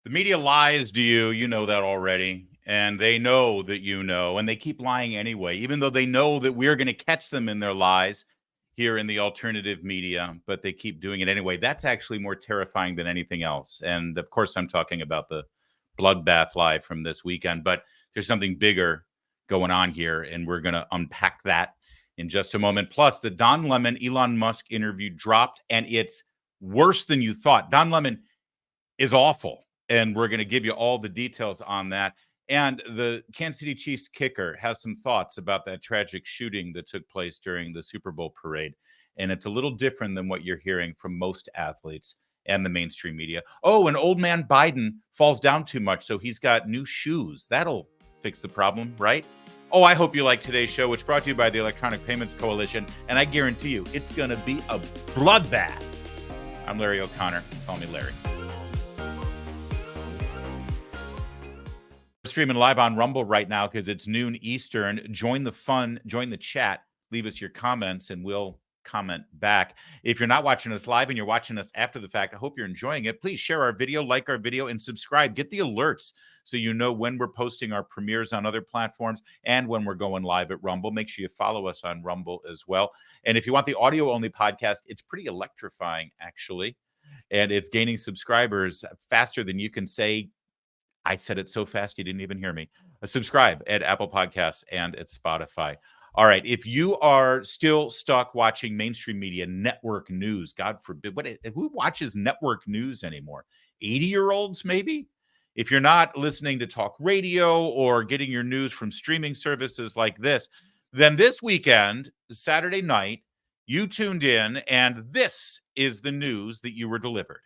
The media lies to you. You know that already. And they know that you know, and they keep lying anyway, even though they know that we're going to catch them in their lies here in the alternative media, but they keep doing it anyway. That's actually more terrifying than anything else. And of course, I'm talking about the Bloodbath Live from this weekend, but there's something bigger going on here, and we're going to unpack that in just a moment. Plus, the Don Lemon Elon Musk interview dropped, and it's worse than you thought. Don Lemon is awful, and we're going to give you all the details on that. And the Kansas City Chiefs kicker has some thoughts about that tragic shooting that took place during the Super Bowl parade. And it's a little different than what you're hearing from most athletes and the mainstream media. Oh, and old man Biden falls down too much, so he's got new shoes. That'll fix the problem, right? Oh, I hope you like today's show, which is brought to you by the Electronic Payments Coalition. And I guarantee you, it's going to be a bloodbath. I'm Larry O'Connor. Call me Larry. Streaming live on Rumble right now because it's noon Eastern. Join the fun, join the chat, leave us your comments, and we'll comment back. If you're not watching us live and you're watching us after the fact, I hope you're enjoying it. Please share our video, like our video, and subscribe. Get the alerts so you know when we're posting our premieres on other platforms and when we're going live at Rumble. Make sure you follow us on Rumble as well. And if you want the audio-only podcast, it's pretty electrifying, actually. And it's gaining subscribers faster than you can say, I said it so fast you didn't even hear me. Subscribe at Apple Podcasts and at Spotify. All right. If you are still stuck watching mainstream media, network news, God forbid, who watches network news anymore? 80-year-olds, maybe? If you're not listening to talk radio or getting your news from streaming services like this, then this weekend, Saturday night, you tuned in, and this is the news that you were delivered.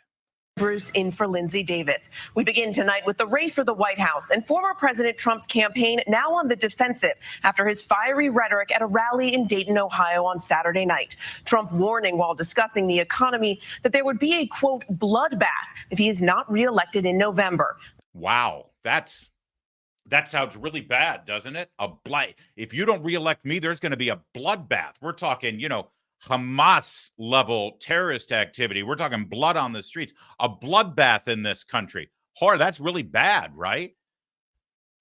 Bruce in for Lindsay Davis. We begin tonight with the race for the White House and former President Trump's campaign now on the defensive after his fiery rhetoric at a rally in Dayton, Ohio on Saturday night. Trump warning while discussing the economy that there would be a, quote, bloodbath if he is not reelected in November. Wow, that sounds really bad, doesn't it? If you don't reelect me, there's going to be a bloodbath. We're talking, Hamas level terrorist activity. We're talking blood on the streets, a bloodbath in this country. Horror, that's really bad, right?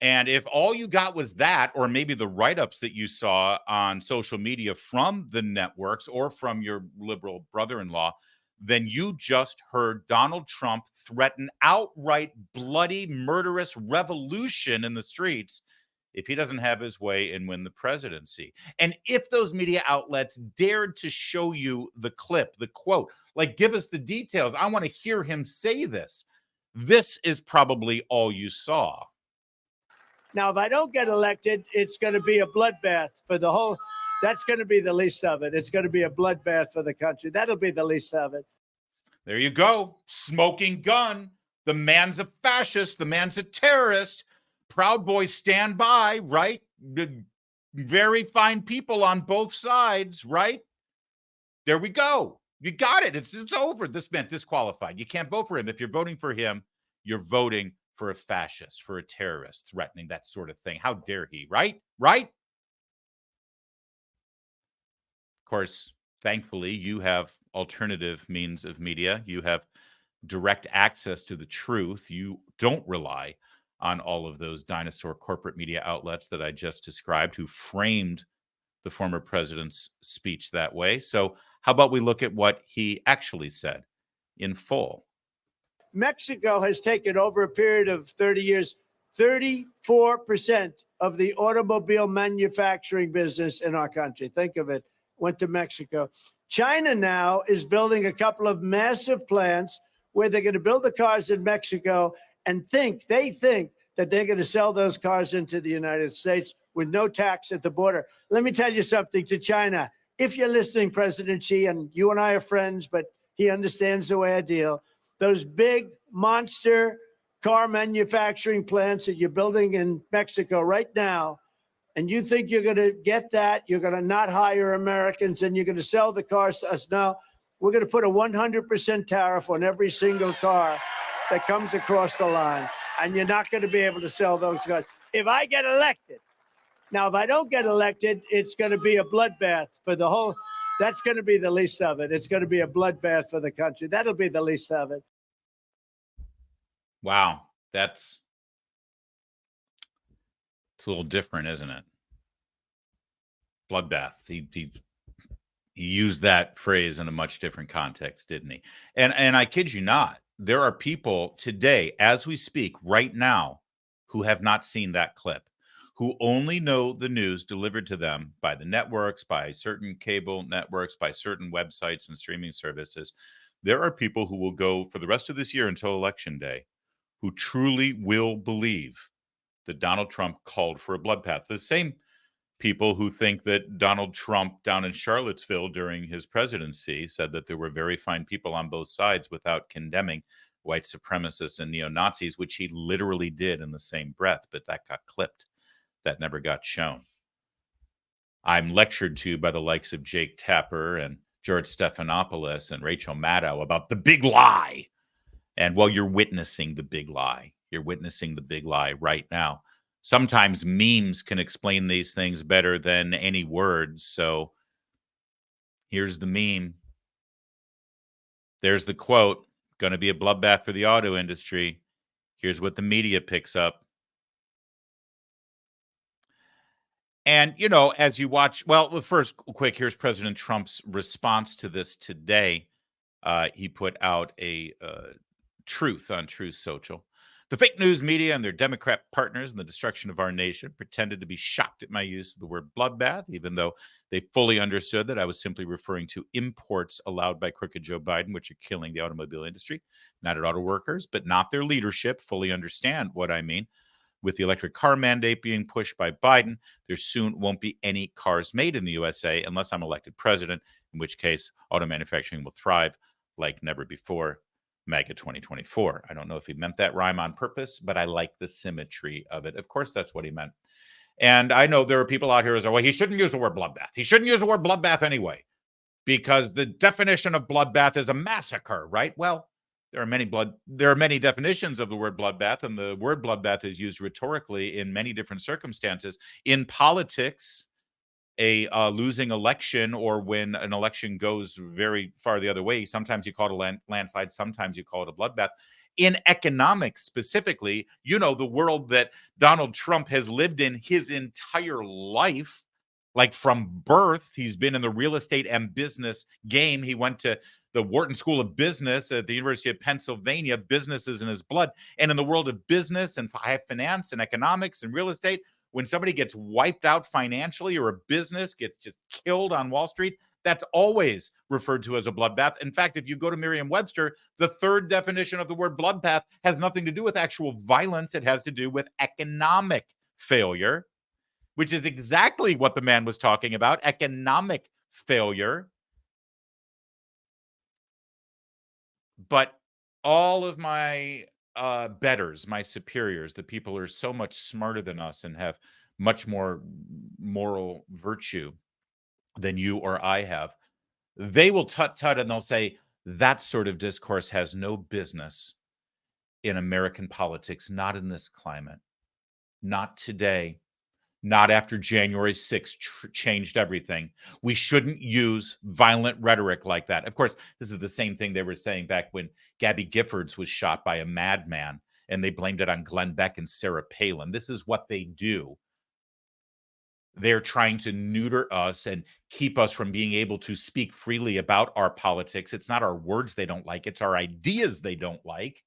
And if all you got was that, or maybe the write-ups that you saw on social media from the networks or from your liberal brother-in-law, then you just heard Donald Trump threaten outright bloody, murderous revolution in the streets if he doesn't have his way and win the presidency. And if those media outlets dared to show you the clip, the quote, like, give us the details, I want to hear him say this. This is probably all you saw. Now, if I don't get elected, it's going to be a bloodbath for the whole. That's going to be the least of it. It's going to be a bloodbath for the country. That'll be the least of it. There you go. Smoking gun. The man's a fascist. The man's a terrorist. Proud Boys stand by, right? Very fine people on both sides, right? There we go. You got it. It's over. This man disqualified. You can't vote for him. If you're voting for him, you're voting for a fascist, for a terrorist, threatening that sort of thing. How dare he, right? Right? Of course, thankfully, you have alternative means of media. You have direct access to the truth. You don't rely on all of those dinosaur corporate media outlets that I just described who framed the former president's speech that way. So how about we look at what he actually said in full? Mexico has taken, over a period of 30 years, 34% of the automobile manufacturing business in our country. Think of it, went to Mexico. China now is building a couple of massive plants where they're going to build the cars in Mexico and they think that they're going to sell those cars into the United States with no tax at the border. Let me tell you something to China. If you're listening, President Xi, and you and I are friends, but he understands the way I deal, those big monster car manufacturing plants that you're building in Mexico right now, and you think you're going to get that, you're going to not hire Americans, and you're going to sell the cars to us. Now, we're going to put a 100% tariff on every single car that comes across the line, and you're not going to be able to sell those cars. If I get elected, now, if I don't get elected, it's going to be a bloodbath for the whole. That's going to be the least of it. It's going to be a bloodbath for the country. That'll be the least of it. Wow. It's a little different, isn't it? Bloodbath. He used that phrase in a much different context, didn't he? And I kid you not, there are people today, as we speak, right now, who have not seen that clip, who only know the news delivered to them by the networks, by certain cable networks, by certain websites and streaming services. There are people who will go for the rest of this year until Election Day, who truly will believe that Donald Trump called for a bloodbath. The same people who think that Donald Trump down in Charlottesville during his presidency said that there were very fine people on both sides without condemning white supremacists and neo-Nazis, which he literally did in the same breath, but that got clipped. That never got shown. I'm lectured to by the likes of Jake Tapper and George Stephanopoulos and Rachel Maddow about the big lie. And well, you're witnessing the big lie. You're witnessing the big lie right now. Sometimes memes can explain these things better than any words. So here's the meme. There's the quote, going to be a bloodbath for the auto industry. Here's what the media picks up. And, you know, as you watch, well, first, quick, here's President Trump's response to this today. He put out a truth on Truth Social. The fake news media and their Democrat partners in the destruction of our nation pretended to be shocked at my use of the word bloodbath, even though they fully understood that I was simply referring to imports allowed by crooked Joe Biden, which are killing the automobile industry, not at auto workers, but not their leadership fully understand what I mean. With the electric car mandate being pushed by Biden, there soon won't be any cars made in the USA unless I'm elected president, in which case auto manufacturing will thrive like never before. MAGA 2024. I don't know if he meant that rhyme on purpose, but I like the symmetry of it. Of course, that's what he meant. And I know there are people out here who say, well, he shouldn't use the word bloodbath. He shouldn't use the word bloodbath anyway, because the definition of bloodbath is a massacre, right? Well, there are many definitions of the word bloodbath, and the word bloodbath is used rhetorically in many different circumstances. In politics, a losing election, or when an election goes very far the other way, sometimes you call it a landslide, sometimes you call it a bloodbath. In economics specifically, you know, the world that Donald Trump has lived in his entire life, like from birth, he's been in the real estate and business game. He went to the Wharton School of Business at the University of Pennsylvania. Business is in his blood. And in the world of business and finance and economics and real estate, when somebody gets wiped out financially or a business gets just killed on Wall Street, that's always referred to as a bloodbath. In fact, if you go to Merriam-Webster, the third definition of the word bloodbath has nothing to do with actual violence. It has to do with economic failure, which is exactly what the man was talking about, economic failure. But all of my betters, my superiors, the people who are so much smarter than us and have much more moral virtue than you or I have, they will tut and they'll say that sort of discourse has no business in American politics, not in this climate, not today. Not after January 6th changed everything. We shouldn't use violent rhetoric like that. Of course, this is the same thing they were saying back when Gabby Giffords was shot by a madman, and they blamed it on Glenn Beck and Sarah Palin. This is what they do. They're trying to neuter us and keep us from being able to speak freely about our politics. It's not our words they don't like, it's our ideas they don't like.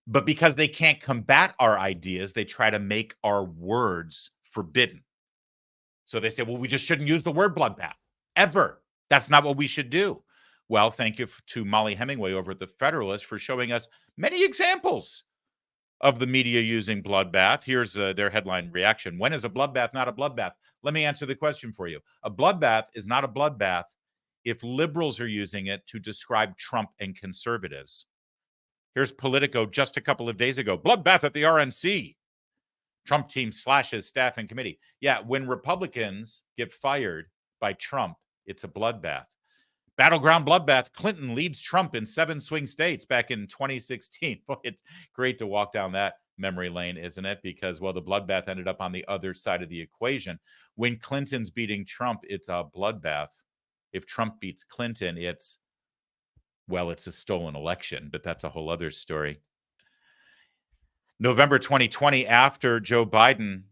But because they can't combat our ideas, they try to make our words forbidden. So they say, well, we just shouldn't use the word bloodbath ever. That's not what we should do. Well, thank you to Molly Hemingway over at The Federalist for showing us many examples of the media using bloodbath. Here's their headline reaction. When is a bloodbath not a bloodbath? Let me answer the question for you. A bloodbath is not a bloodbath if liberals are using it to describe Trump and conservatives. Here's Politico just a couple of days ago. Bloodbath at the RNC. Trump team slashes staff and committee. Yeah, when Republicans get fired by Trump, it's a bloodbath. Battleground bloodbath. Clinton leads Trump in 7 swing states back in 2016. Boy, it's great to walk down that memory lane, isn't it? Because, well, the bloodbath ended up on the other side of the equation. When Clinton's beating Trump, it's a bloodbath. If Trump beats Clinton, it's a stolen election, but that's a whole other story. November 2020, after Joe Biden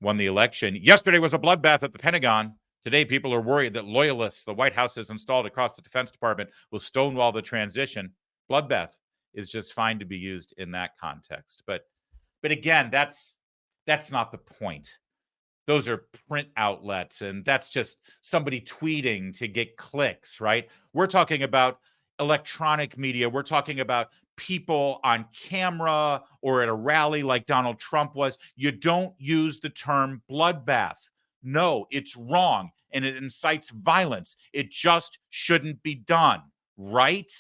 won the election. Yesterday was a bloodbath at the Pentagon. Today, people are worried that loyalists the White House has installed across the Defense Department will stonewall the transition. Bloodbath is just fine to be used in that context. But again, that's not the point. Those are print outlets, and that's just somebody tweeting to get clicks, right? We're talking about electronic media. We're talking about people on camera or at a rally like Donald Trump was. You don't use the term bloodbath. No, it's wrong, and it incites violence. It just shouldn't be done, right?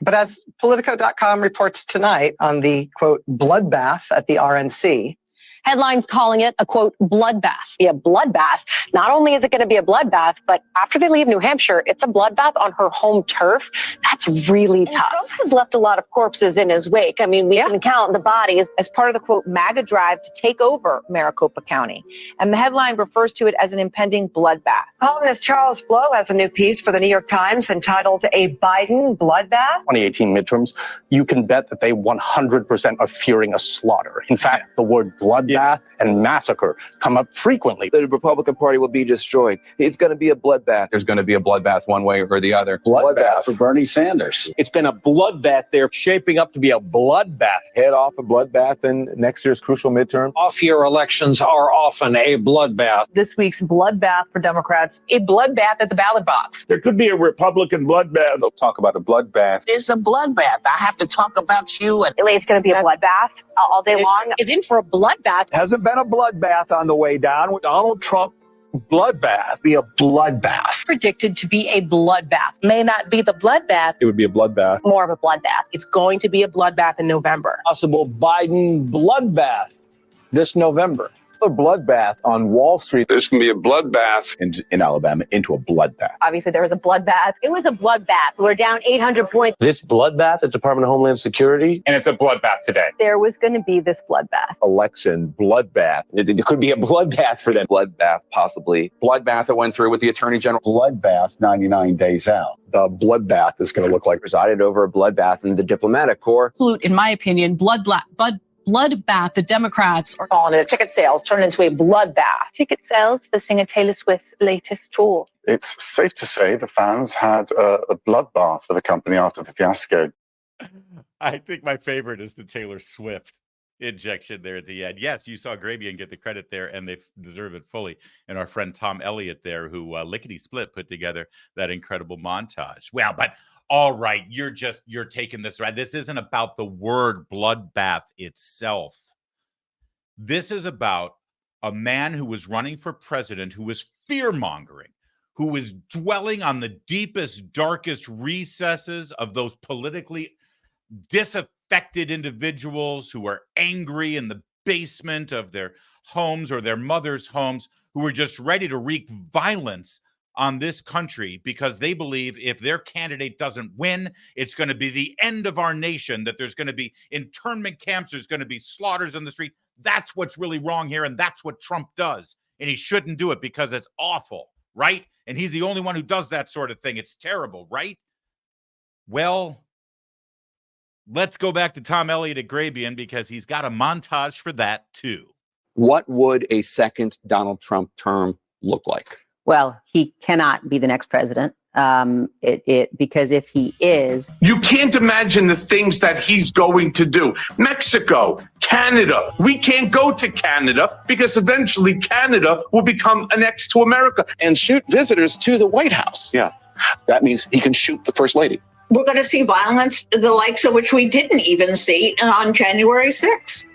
But as Politico.com reports tonight on the, quote, bloodbath at the RNC, Headlines calling it a, quote, bloodbath. Be a bloodbath. Not only is it going to be a bloodbath, but after they leave New Hampshire, it's a bloodbath on her home turf. That's really tough. Trump has left a lot of corpses in his wake. I mean, we can count the bodies as part of the, quote, MAGA drive to take over Maricopa County. And the headline refers to it as an impending bloodbath. columnist Charles Blow has a new piece for the New York Times entitled A Biden Bloodbath. 2018 midterms, you can bet that they 100% are fearing a slaughter. In fact, the word bloodbath and massacre come up frequently. The Republican Party will be destroyed. It's going to be a bloodbath. There's going to be a bloodbath one way or the other. Bloodbath for Bernie Sanders. It's been a bloodbath. They're shaping up to be a bloodbath. Head off a bloodbath in next year's crucial midterm. Off-year elections are often a bloodbath. This week's bloodbath for Democrats. A bloodbath at the ballot box. There could be a Republican bloodbath. They'll talk about a bloodbath. It's a bloodbath. I have to talk about you. It's going to be a bloodbath all day long. Is in for a bloodbath. Hasn't been a bloodbath on the way down. Donald Trump bloodbath. Be a bloodbath. Predicted to be a bloodbath. May not be the bloodbath. It would be a bloodbath. More of a bloodbath. It's going to be a bloodbath in November. Possible Biden bloodbath this November. A bloodbath on Wall Street. There's going to be a bloodbath In Alabama into a bloodbath. Obviously, there was a bloodbath. It was a bloodbath. We're down 800 points. This bloodbath at Department of Homeland Security. and it's a bloodbath today. There was going to be this bloodbath. Election bloodbath. It could be a bloodbath for them. Bloodbath, possibly. Bloodbath that went through with the Attorney General. Bloodbath 99 days out. The bloodbath is going to look like Presided over a bloodbath in the diplomatic corps. Absolute, in my opinion, bloodbath. The Democrats are Calling it ticket sales turned into a bloodbath. Ticket sales for singer Taylor Swift's latest tour. It's safe to say the fans had a bloodbath for the company after the fiasco. I think my favorite is the Taylor Swift injection there at the end. Yes, you saw Grabian get the credit there, and they deserve it fully. And our friend Tom Elliott there, who lickety split put together that incredible montage. Well, but all right, you're taking this right. This isn't about the word bloodbath itself. This is about a man who was running for president, who was fear-mongering, who was dwelling on the deepest, darkest recesses of those politically disaffected individuals who are angry in the basement of their homes or their mother's homes, who are just ready to wreak violence on this country because they believe if their candidate doesn't win, it's going to be the end of our nation, that there's going to be internment camps, there's going to be slaughters in the street. That's what's really wrong here, and that's what Trump does. And he shouldn't do it because it's awful, right? And he's the only one who does that sort of thing. It's terrible, right? Well, let's go back to Tom Elliott at Grabian because he's got a montage for that too. What would a second Donald Trump term look like? Well, he cannot be the next president. Because if he is, you can't imagine the things that he's going to do. Mexico, Canada. We can't go to Canada because eventually Canada will become annexed to America. And shoot visitors to the White House. Yeah, that means he can shoot the First Lady. We're going to see violence, the likes of which we didn't even see on January 6th.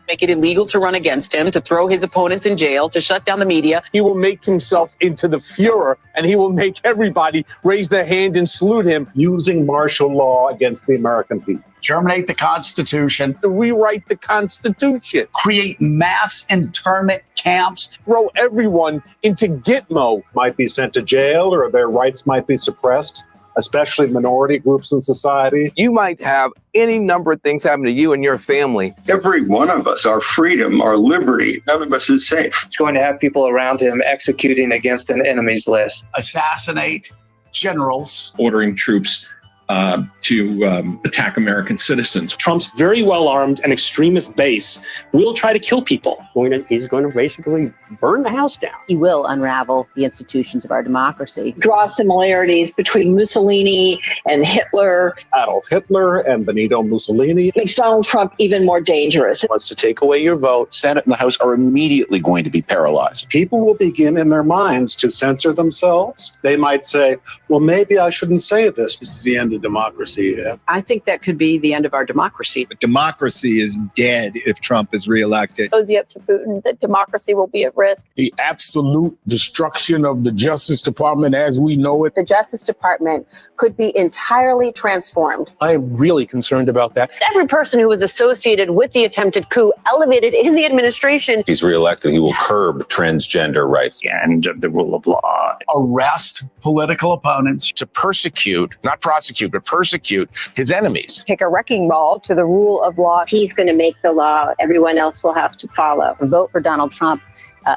Make it illegal to run against him, to throw his opponents in jail, to shut down the media. He will make himself into the Fuhrer, and he will make everybody raise their hand and salute him. Using martial law against the American people. Terminate the Constitution. To rewrite the Constitution. Create mass internment camps. Throw everyone into Gitmo. Might be sent to jail or their rights might be suppressed, especially minority groups in society. You might have any number of things happen to you and your family. Every one of us, our freedom, our liberty, none of us is safe. It's going to have people around him executing against an enemy's list. Assassinate generals. Ordering troops to attack American citizens. Trump's very well-armed and extremist base will try to kill people. He's going to basically burn the house down. He will unravel the institutions of our democracy. Draw similarities between Mussolini and Hitler. Adolf Hitler and Benito Mussolini. Makes Donald Trump even more dangerous. Wants to take away your vote. Senate and the House are immediately going to be paralyzed. People will begin in their minds to censor themselves. They might say, well, maybe I shouldn't say this. It's the end of democracy. Yeah. I think that could be the end of our democracy. But democracy is dead if Trump is reelected. Cozy up to Putin that democracy will be at risk. The absolute destruction of the Justice Department as we know it. The Justice Department could be entirely transformed. I am really concerned about that. Every person who was associated with the attempted coup elevated in the administration. If he's reelected, he will curb transgender rights. And the rule of law. Arrest political opponents to persecute, not prosecute, but persecute his enemies. Take a wrecking ball to the rule of law. He's going to make the law. Everyone else will have to follow. A vote for Donald Trump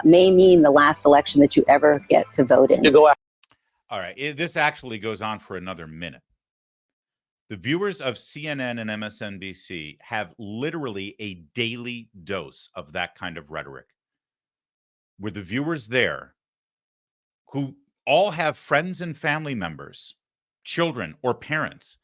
may mean the last election that you ever get to vote in. All right. This actually goes on for another minute. The viewers of CNN and MSNBC have literally a daily dose of that kind of rhetoric, where the viewers there who all have friends and family members, children or parents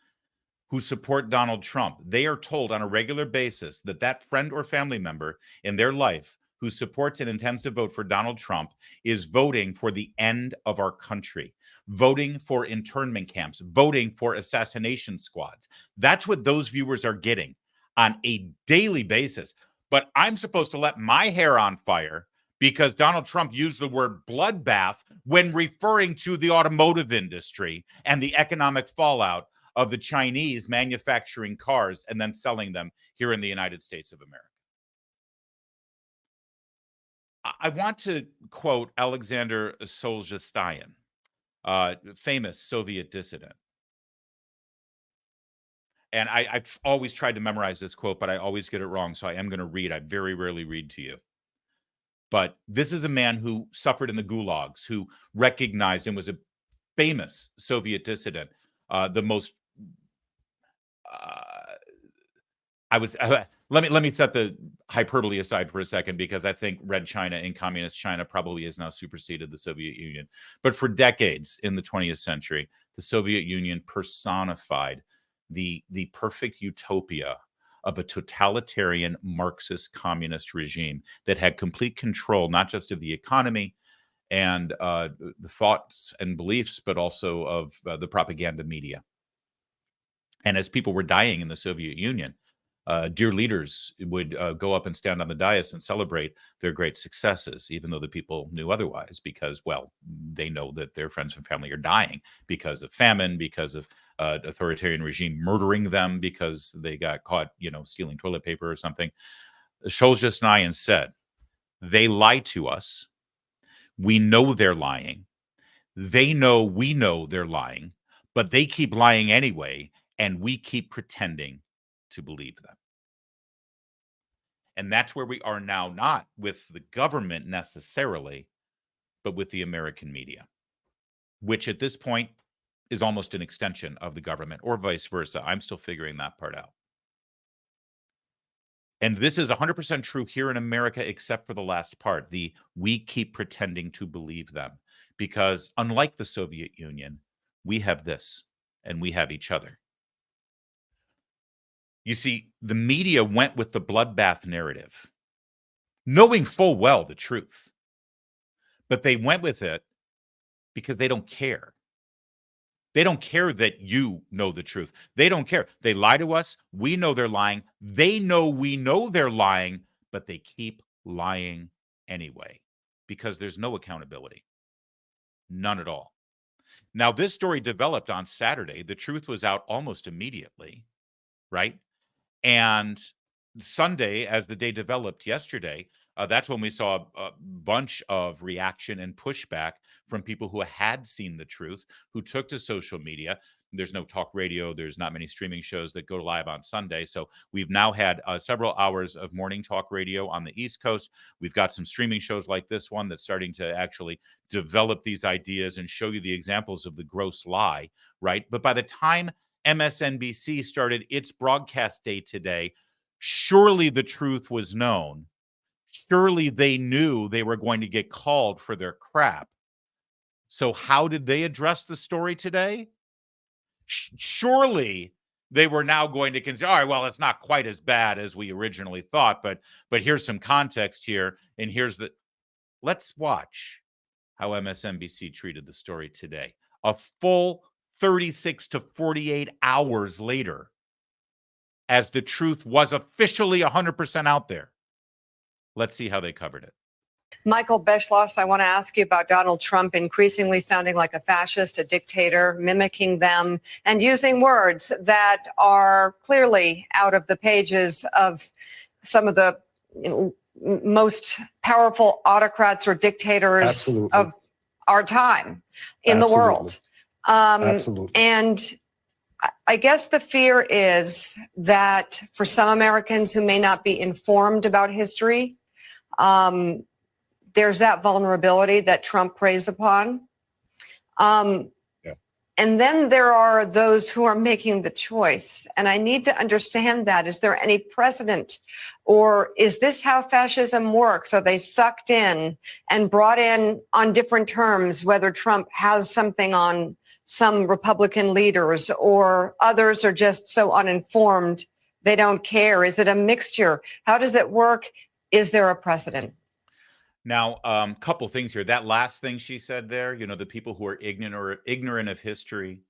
who support Donald Trump, they are told on a regular basis that that friend or family member in their life who supports and intends to vote for Donald Trump is voting for the end of our country, voting for internment camps, voting for assassination squads. That's what those viewers are getting on a daily basis. But I'm supposed to let my hair on fire because Donald Trump used the word bloodbath when referring to the automotive industry and the economic fallout of the Chinese manufacturing cars and then selling them here in the United States of America. I want to quote Alexander Solzhenitsyn, famous Soviet dissident. And I've always tried to memorize this quote, but I always get it wrong. So I am going to read. I very rarely read to you. But this is a man who suffered in the gulags, who recognized and was a famous Soviet dissident. The most, let me set the hyperbole aside for a second, because I think Red China and Communist China probably has now superseded the Soviet Union. But for decades in the 20th century, the Soviet Union personified the perfect utopia of a totalitarian Marxist communist regime that had complete control, not just of the economy and the thoughts and beliefs, but also of the propaganda media. And as people were dying in the Soviet Union, dear leaders would go up and stand on the dais and celebrate their great successes, even though the people knew otherwise, because, well, they know that their friends and family are dying because of famine, because of authoritarian regime murdering them because they got caught, stealing toilet paper or something. Solzhenitsyn said, they lie to us. We know they're lying. They know we know they're lying, but they keep lying anyway, and we keep pretending to believe them. And that's where we are now, not with the government necessarily, but with the American media, which at this point is almost an extension of the government, or vice versa. I'm still figuring that part out. And this is 100% true here in America, except for the last part, the we keep pretending to believe them. Because unlike the Soviet Union, we have this, and we have each other. You see, the media went with the bloodbath narrative, knowing full well the truth. But they went with it because they don't care. They don't care that you know the truth. They don't care. They lie to us. We know they're lying. They know we know they're lying, but they keep lying anyway because there's no accountability. None at all. Now, this story developed on Saturday. The truth was out almost immediately, right? And Sunday, as the day developed yesterday, that's when we saw a bunch of reaction and pushback from people who had seen the truth, who took to social media. There's no talk radio. There's not many streaming shows that go live on Sunday. So we've now had several hours of morning talk radio on the East Coast. We've got some streaming shows like this one that's starting to actually develop these ideas and show you the examples of the gross lie, right? But by the time MSNBC started its broadcast day today, surely the truth was known. Surely they knew they were going to get called for their crap. So how did they address the story today? Surely they were now going to consider, all right, well, it's not quite as bad as we originally thought, but here's some context here, and let's watch how MSNBC treated the story today. A full 36 to 48 hours later, as the truth was officially 100% out there. Let's see how they covered it. Michael Beschloss, I want to ask you about Donald Trump increasingly sounding like a fascist, a dictator, mimicking them, and using words that are clearly out of the pages of some of the most powerful autocrats or dictators of our time in the world. And I guess the fear is that for some Americans who may not be informed about history, there's that vulnerability that Trump preys upon. And then there are those who are making the choice. And I need to understand that. Is there any precedent? Or is this how fascism works? Are they sucked in and brought in on different terms, whether Trump has something on some Republican leaders or others are just so uninformed they don't care? Is it a mixture? How does it work? Is there a precedent? Now, couple things here. That last thing she said there, the people who are ignorant of history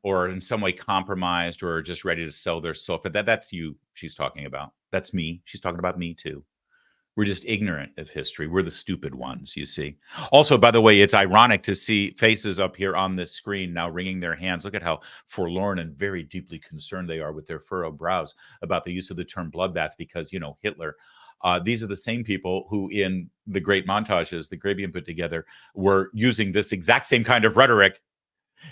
or in some way compromised or just ready to sell their soul, that's you she's talking about. That's me. She's talking about me too. We're just ignorant of history. We're the stupid ones, you see. Also, by the way, it's ironic to see faces up here on this screen now wringing their hands. Look at how forlorn and very deeply concerned they are with their furrowed brows about the use of the term bloodbath because, Hitler. These are the same people who in the great montages that Grabian put together were using this exact same kind of rhetoric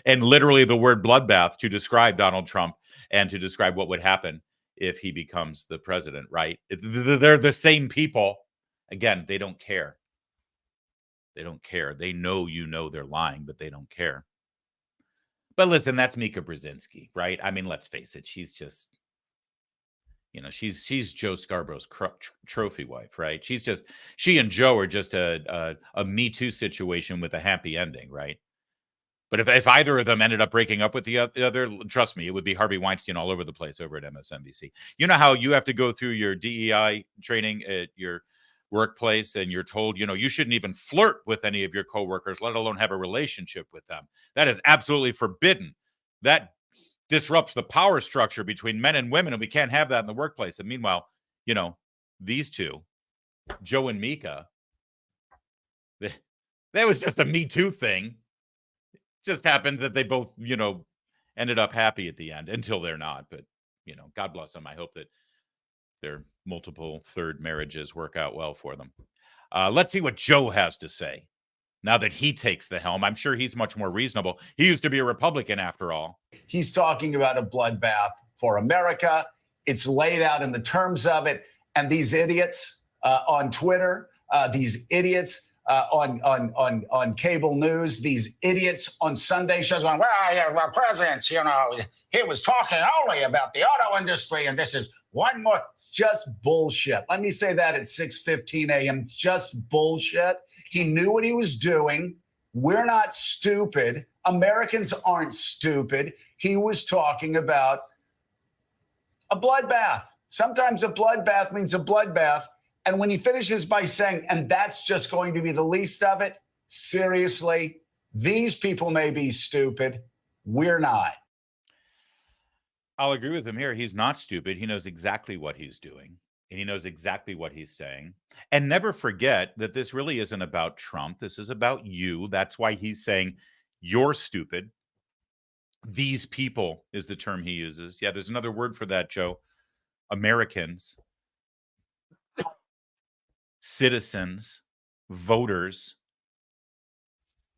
and literally the word bloodbath to describe Donald Trump and to describe what would happen if he becomes the president, right? They're the same people. Again, they don't care. They don't care. They know they're lying, but they don't care. But listen, that's Mika Brzezinski, right? I mean, let's face it. She's just... she's Joe Scarborough's trophy wife, right? She and Joe are just a Me Too situation with a happy ending, right? But if either of them ended up breaking up with the other, trust me, it would be Harvey Weinstein all over the place over at MSNBC. You know how you have to go through your DEI training at your workplace and you're told, you shouldn't even flirt with any of your coworkers, let alone have a relationship with them. That is absolutely forbidden. That disrupts the power structure between men and women, and we can't have that in the workplace. And meanwhile, these two, Joe and Mika, that was just a Me Too thing. It just happened that they both, ended up happy at the end until they're not. But, God bless them. I hope that their multiple third marriages work out well for them. Let's see what Joe has to say. Now that he takes the helm, I'm sure he's much more reasonable. He used to be a Republican after all. He's talking about a bloodbath for America. It's laid out in the terms of it. And these idiots on Twitter, these idiots on cable news, these idiots on Sunday shows going, well, president, he was talking only about the auto industry. And this is one more. It's just bullshit. Let me say that at 6:15 a.m. It's just bullshit. He knew what he was doing. We're not stupid. Americans aren't stupid. He was talking about a bloodbath. Sometimes a bloodbath means a bloodbath. And when he finishes by saying, and that's just going to be the least of it, seriously, these people may be stupid. We're not. I'll agree with him here. He's not stupid. He knows exactly what he's doing, and he knows exactly what he's saying. And never forget that this really isn't about Trump. This is about you. That's why he's saying you're stupid. These people is the term he uses. Yeah, there's another word for that, Joe. Americans, citizens, voters,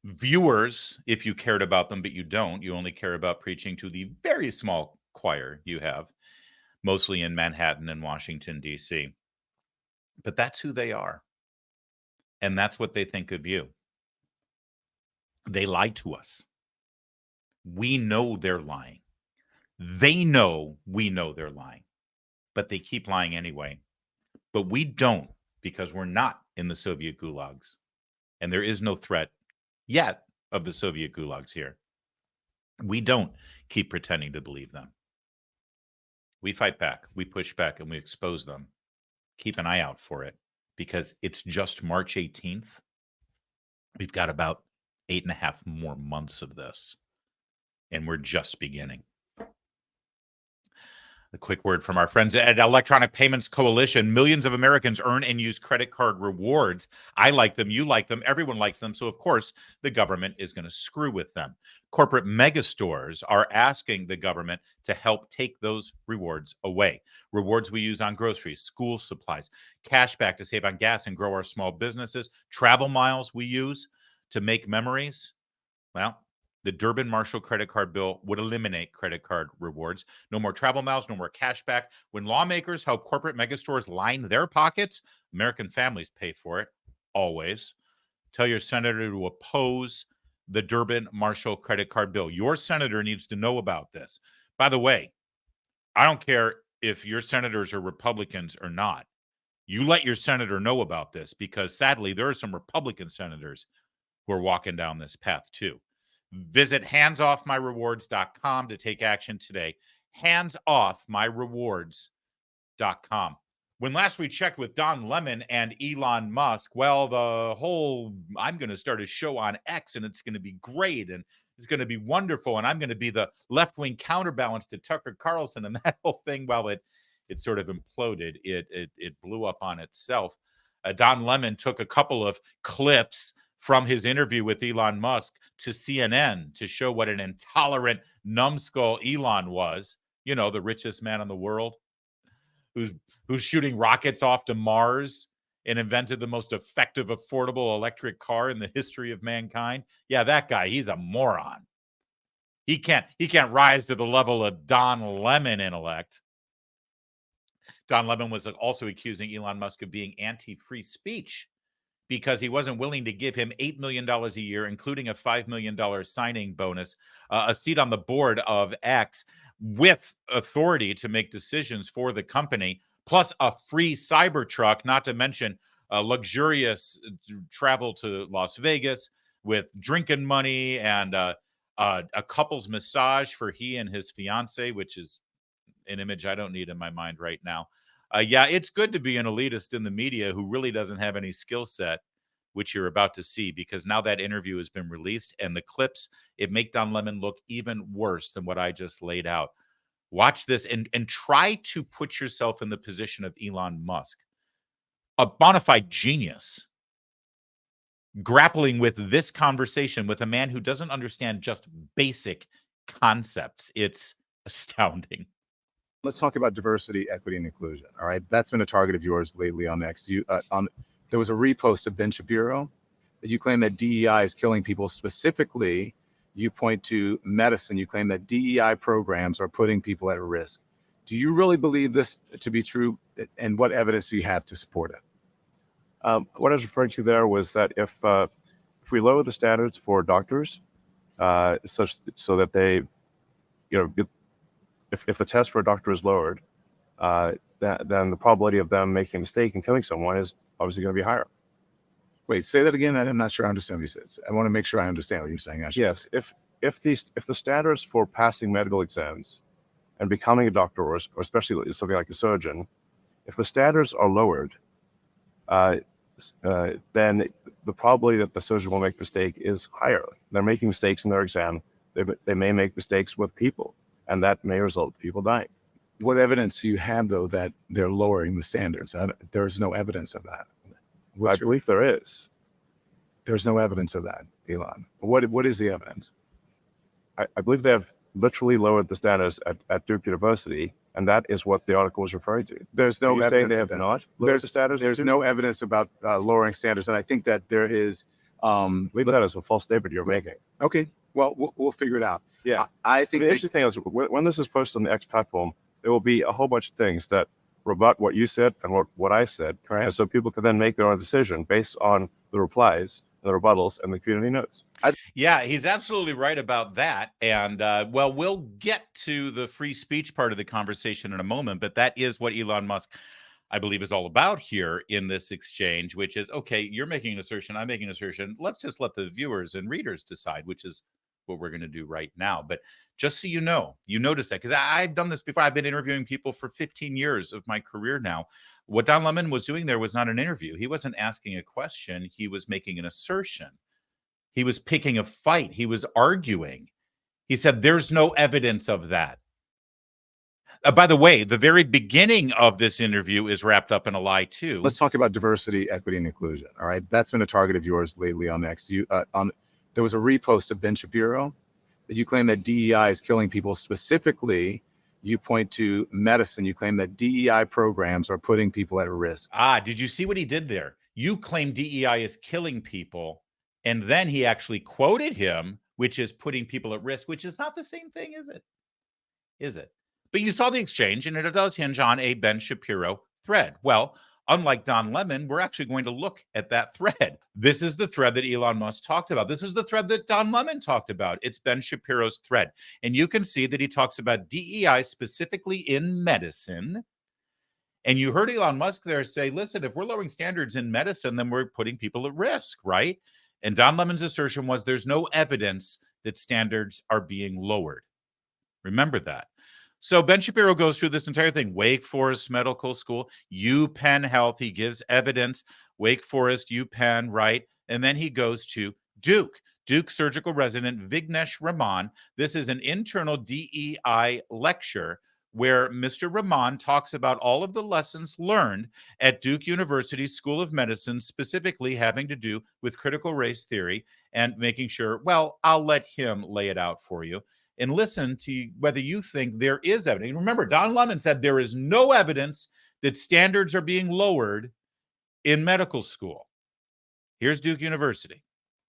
viewers, if you cared about them, but you don't. You only care about preaching to the very small choir you have, mostly in Manhattan and Washington, D.C. But that's who they are. And that's what they think of you. They lie to us. We know they're lying. They know we know they're lying, but they keep lying anyway. But we don't, because we're not in the Soviet gulags. And there is no threat yet of the Soviet gulags here. We don't keep pretending to believe them. We fight back, we push back, and we expose them. Keep an eye out for it, because it's just March 18th. We've got about 8.5 more months of this, and we're just beginning. A quick word from our friends at Electronic Payments Coalition. Millions of Americans earn and use credit card rewards. I like them. You like them. Everyone likes them. So, of course, the government is going to screw with them. Corporate megastores are asking the government to help take those rewards away. Rewards we use on groceries, school supplies, cash back to save on gas and grow our small businesses, travel miles we use to make memories. Well, the Durbin-Marshall credit card bill would eliminate credit card rewards. No more travel miles, no more cash back. When lawmakers help corporate megastores line their pockets, American families pay for it, always. Tell your senator to oppose the Durbin-Marshall credit card bill. Your senator needs to know about this. By the way, I don't care if your senators are Republicans or not. You let your senator know about this, because sadly, there are some Republican senators who are walking down this path too. Visit handsoffmyrewards.com to take action today. Handsoffmyrewards.com. When last we checked with Don Lemon and Elon Musk, well, the whole, I'm going to start a show on X and it's going to be great and it's going to be wonderful and I'm going to be the left-wing counterbalance to Tucker Carlson and that whole thing, well, it sort of imploded. It blew up on itself. Don Lemon took a couple of clips from his interview with Elon Musk to CNN to show what an intolerant numbskull Elon was, you know, the richest man in the world, who's shooting rockets off to Mars and invented the most effective, affordable electric car in the history of mankind. Yeah, that guy, he's a moron. He can't rise to the level of Don Lemon intellect. Don Lemon was also accusing Elon Musk of being anti-free speech, because he wasn't willing to give him $8 million a year, including a $5 million signing bonus, a seat on the board of X with authority to make decisions for the company, plus a free Cybertruck, not to mention luxurious travel to Las Vegas with drinking money and a couple's massage for he and his fiance, which is an image I don't need in my mind right now. Yeah, it's good to be an elitist in the media who really doesn't have any skill set, which you're about to see, because now that interview has been released and the clips, it make Don Lemon look even worse than what I just laid out. Watch this and try to put yourself in the position of Elon Musk, a bona fide genius, grappling with this conversation with a man who doesn't understand just basic concepts. It's astounding. Let's talk about diversity, equity, and inclusion. All right, that's been a target of yours lately on X. There was a repost of Ben Shapiro that you claim that DEI is killing people. Specifically, you point to medicine. You claim that DEI programs are putting people at risk. Do you really believe this to be true? And what evidence do you have to support it? What I was referring to there was that if we lower the standards for doctors, such so that they, if the test for a doctor is lowered, then the probability of them making a mistake and killing someone is obviously going to be higher. Wait, say that again. I'm not sure I understand what you said. I want to make sure I understand what you're saying. Yes, if the standards for passing medical exams and becoming a doctor, or especially something like a surgeon, if the standards are lowered, then the probability that the surgeon will make a mistake is higher. They're making mistakes in their exam. They may make mistakes with people, and that may result in people dying. What evidence do you have, though, that they're lowering the standards? There's no evidence of that. I believe there is. There's no evidence of that, Elon. What is the evidence? I believe they have literally lowered the standards at Duke University, and that is what the article was referring to. There's no evidence. Saying they have not lowered the standards? There's no evidence about lowering standards, and I think that there is. I believe that is a false statement you're making. Okay, well, we'll figure it out. Yeah, I think the interesting thing is when this is posted on the X platform, there will be a whole bunch of things that rebut what you said and what I said, and so people can then make their own decision based on the replies and the rebuttals and the community notes. Yeah, he's absolutely right about that. And well, we'll get to the free speech part of the conversation in a moment, but that is what Elon Musk, I believe, is all about here in this exchange, which is, okay, you're making an assertion, I'm making an assertion. Let's just let the viewers and readers decide, which is what we're going to do right now. But just so you know, you notice that, because I've done this before. I've been interviewing people for 15 years of my career now. What Don Lemon was doing there was not an interview. He wasn't asking a question. He was making an assertion. He was picking a fight. He was arguing. He said, there's no evidence of that. By the way, the very beginning of this interview is wrapped up in a lie, too. Let's talk about diversity, equity, and inclusion. All right. That's been a target of yours lately on X. There was a repost of Ben Shapiro that you claim that DEI is killing people. Specifically, you point to medicine. You claim that DEI programs are putting people at risk. Did you see what he did there? You claim DEI is killing people, and then he actually quoted him, which is putting people at risk, which is not the same thing, is it? Is it? But you saw the exchange, and it does hinge on a Ben Shapiro thread. Well, unlike Don Lemon, we're actually going to look at that thread. This is the thread that Elon Musk talked about. This is the thread that Don Lemon talked about. It's Ben Shapiro's thread. And you can see that he talks about DEI specifically in medicine. And you heard Elon Musk there say, listen, if we're lowering standards in medicine, then we're putting people at risk, right? And Don Lemon's assertion was there's no evidence that standards are being lowered. Remember that. So Ben Shapiro goes through this entire thing. Wake Forest Medical School, UPenn Health. He gives evidence. Wake Forest, UPenn, right? And then he goes to Duke surgical resident Vignesh Raman. This is an internal DEI lecture where Mr. Raman talks about all of the lessons learned at Duke University School of Medicine, specifically having to do with critical race theory and making sure, well, I'll let him lay it out for you. And listen to whether you think there is evidence. Remember, Don Lemon said there is no evidence that standards are being lowered in medical school. Here's Duke University.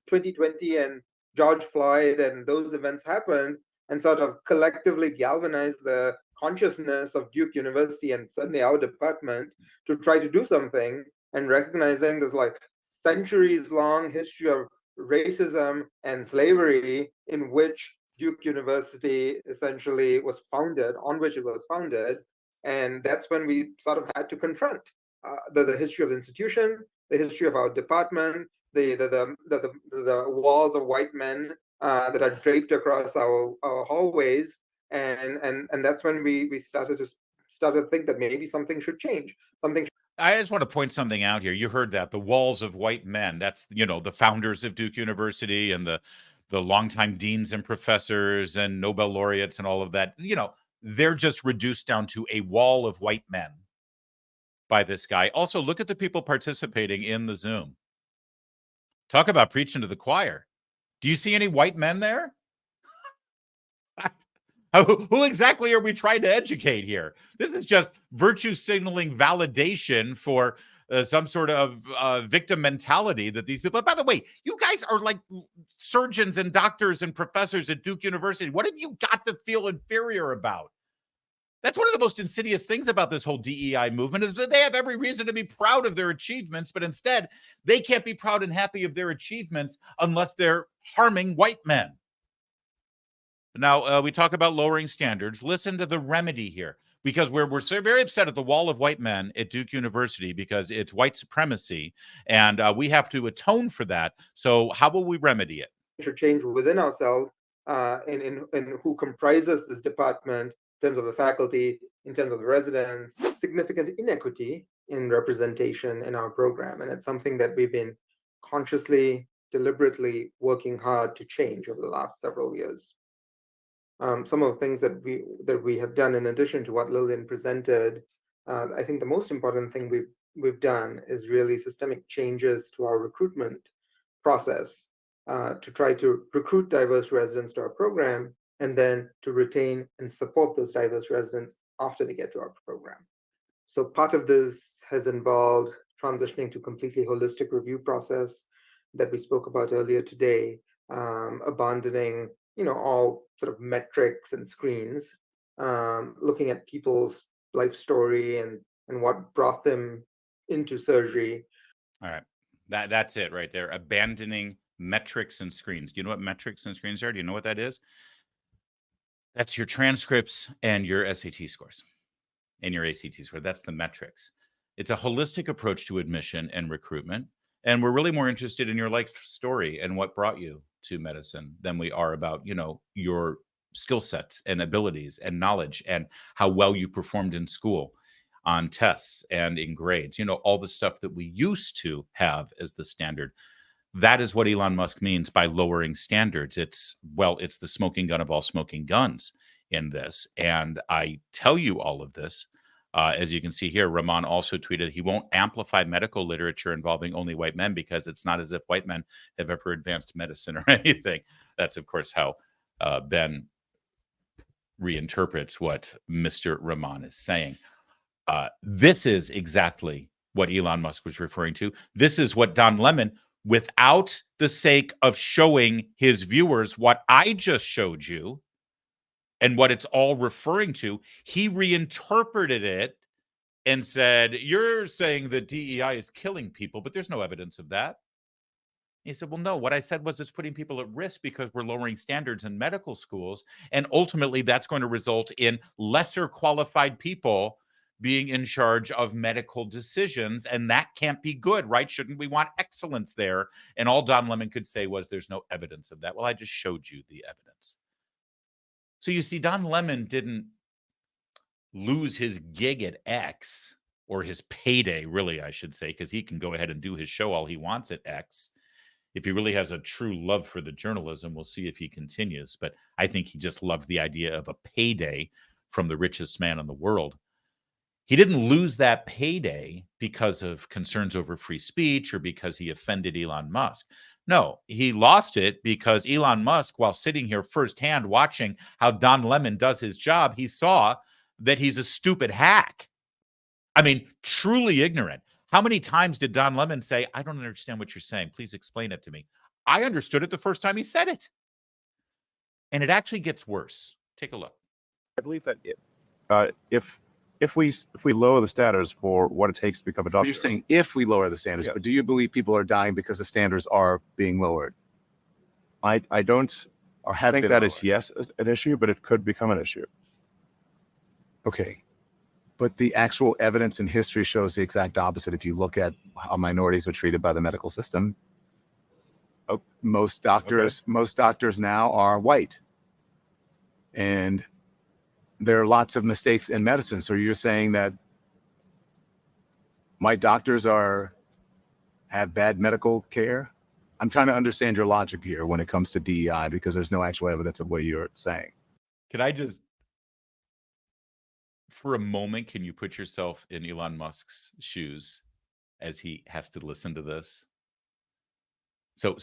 2020 and George Floyd and those events happened and sort of collectively galvanized the consciousness of Duke University and certainly our department to try to do something, and recognizing this like centuries-long history of racism and slavery in which Duke University essentially was founded, on which it was founded. And that's when we sort of had to confront the history of the institution, the history of our department, the walls of white men that are draped across our hallways. And that's when we started to think that maybe something should change. I just want to point something out here. You heard that, the walls of white men. That's, the founders of Duke University and the longtime deans and professors and Nobel laureates and all of that. They're just reduced down to a wall of white men by this guy. Also, look at the people participating in the Zoom. Talk about preaching to the choir. Do you see any white men there? Who exactly are we trying to educate here? This is just virtue signaling validation for some sort of victim mentality that these people. By the way, you guys are like surgeons and doctors and professors at Duke University. What have you got to feel inferior about? That's one of the most insidious things about this whole DEI movement, is that they have every reason to be proud of their achievements, but instead they can't be proud and happy of their achievements unless they're harming white men. Now, we talk about lowering standards. Listen to the remedy here, because we're so very upset at the wall of white men at Duke University because it's white supremacy, and we have to atone for that. So how will we remedy it? Should change within ourselves in who comprises this department, in terms of the faculty, in terms of the residents, significant inequity in representation in our program. And it's something that we've been consciously, deliberately working hard to change over the last several years. Some of the things that we have done, in addition to what Lillian presented, I think the most important thing we've done is really systemic changes to our recruitment process to try to recruit diverse residents to our program, and then to retain and support those diverse residents after they get to our program. So part of this has involved transitioning to a completely holistic review process that we spoke about earlier today, abandoning all sort of metrics and screens, looking at people's life story and what brought them into surgery. All right. That's it right there. Abandoning metrics and screens. Do you know what metrics and screens are? Do you know what that is? That's your transcripts and your SAT scores and your ACT score. That's the metrics. It's a holistic approach to admission and recruitment. And we're really more interested in your life story and what brought you to medicine than we are about, your skill sets and abilities and knowledge and how well you performed in school on tests and in grades, all the stuff that we used to have as the standard. That is what Elon Musk means by lowering standards. It's the smoking gun of all smoking guns in this. And I tell you all of this, as you can see here, Rahman also tweeted he won't amplify medical literature involving only white men because it's not as if white men have ever advanced medicine or anything. That's, of course, how Ben reinterprets what Mr. Rahman is saying. This is exactly what Elon Musk was referring to. This is what Don Lemon, without the sake of showing his viewers what I just showed you and what it's all referring to, he reinterpreted it and said, you're saying that DEI is killing people, but there's no evidence of that. He said, well, no, what I said was it's putting people at risk because we're lowering standards in medical schools. And ultimately, that's going to result in lesser qualified people being in charge of medical decisions. And that can't be good, right? Shouldn't we want excellence there? And all Don Lemon could say was there's no evidence of that. Well, I just showed you the evidence. So you see, Don Lemon didn't lose his gig at X, or his payday, really, I should say, because he can go ahead and do his show all he wants at X. If he really has a true love for the journalism, we'll see if he continues. But I think he just loved the idea of a payday from the richest man in the world. He didn't lose that payday because of concerns over free speech or because he offended Elon Musk. No, he lost it because Elon Musk, while sitting here firsthand watching how Don Lemon does his job, he saw that he's a stupid hack. I mean, truly ignorant. How many times did Don Lemon say, I don't understand what you're saying. Please explain it to me. I understood it the first time he said it. And it actually gets worse. Take a look. I believe that if we lower the standards for what it takes to become a doctor. You're saying if we lower the standards, Yes. but do you believe people are dying because the standards are being lowered? I don't or have think been that lowered? is, yes, an issue, but it could become an issue. Okay. But the actual evidence in history shows the exact opposite. If you look at how minorities are treated by the medical system, most doctors now are white. And there are lots of mistakes in medicine. So you're saying that white doctors have bad medical care? I'm trying to understand your logic here when it comes to DEI, because there's no actual evidence of what you're saying. Can I just, for a moment, can you put yourself in Elon Musk's shoes as he has to listen to this? So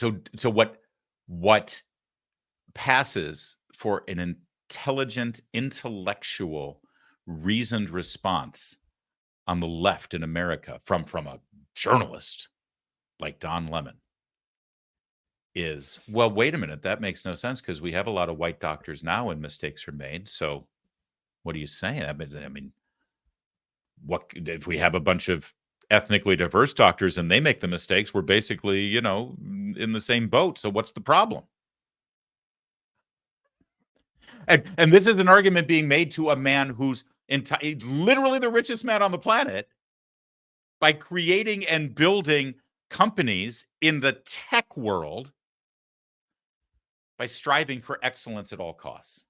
what passes for an intelligent, intellectual, reasoned response on the left in America from a journalist like Don Lemon is, well, wait a minute, that makes no sense because we have a lot of white doctors now and mistakes are made. So what are you saying? I mean, what if we have a bunch of ethnically diverse doctors and they make the mistakes? We're basically, in the same boat. So what's the problem? And this is an argument being made to a man who's literally the richest man on the planet by creating and building companies in the tech world by striving for excellence at all costs.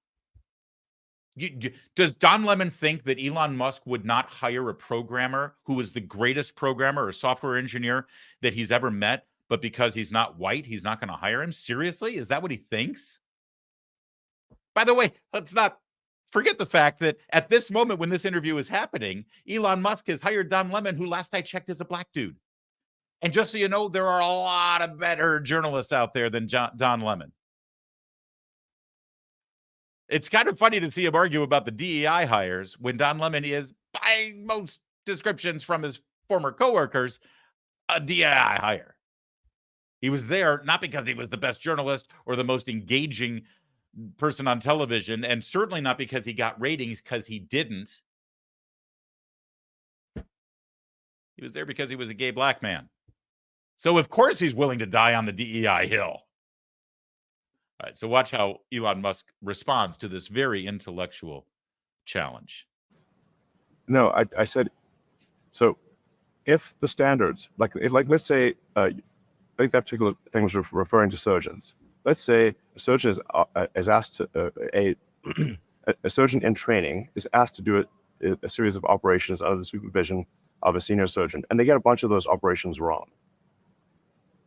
Does Don Lemon think that Elon Musk would not hire a programmer who is the greatest programmer or software engineer that he's ever met, but because he's not white, he's not going to hire him? Seriously? Is that what he thinks? By the way, let's not forget the fact that at this moment when this interview is happening, Elon Musk has hired Don Lemon, who last I checked is a black dude. And just so you know, there are a lot of better journalists out there than Don Lemon. It's kind of funny to see him argue about the DEI hires when Don Lemon is, by most descriptions from his former coworkers, a DEI hire. He was there not because he was the best journalist or the most engaging person on television, and certainly not because he got ratings, because he didn't. He was there because he was a gay black man. So of course he's willing to die on the DEI hill. All right, so watch how Elon Musk responds to this very intellectual challenge. No, I said, so if the standards, like let's say, I think that particular thing was referring to surgeons. Let's say a surgeon is asked to, a surgeon in training is asked to do a series of operations under the supervision of a senior surgeon, and they get a bunch of those operations wrong.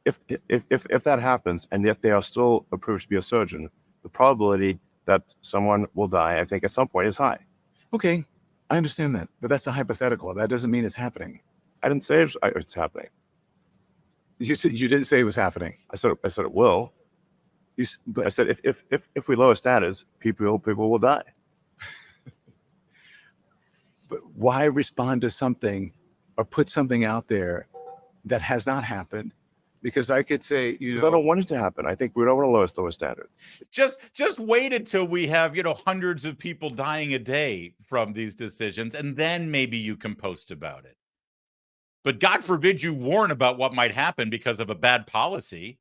If that happens, and yet they are still approved to be a surgeon, the probability that someone will die, I think, at some point is high. Okay, I understand that, but that's a hypothetical. That doesn't mean it's happening. I didn't say it's happening. You didn't say it was happening. I said it will. But I said if we lower standards, people will die. But why respond to something or put something out there that has not happened? Because I could say, because I don't want it to happen. I think we don't want to lower standards. Just wait until we have, hundreds of people dying a day from these decisions, and then maybe you can post about it. But God forbid you warn about what might happen because of a bad policy.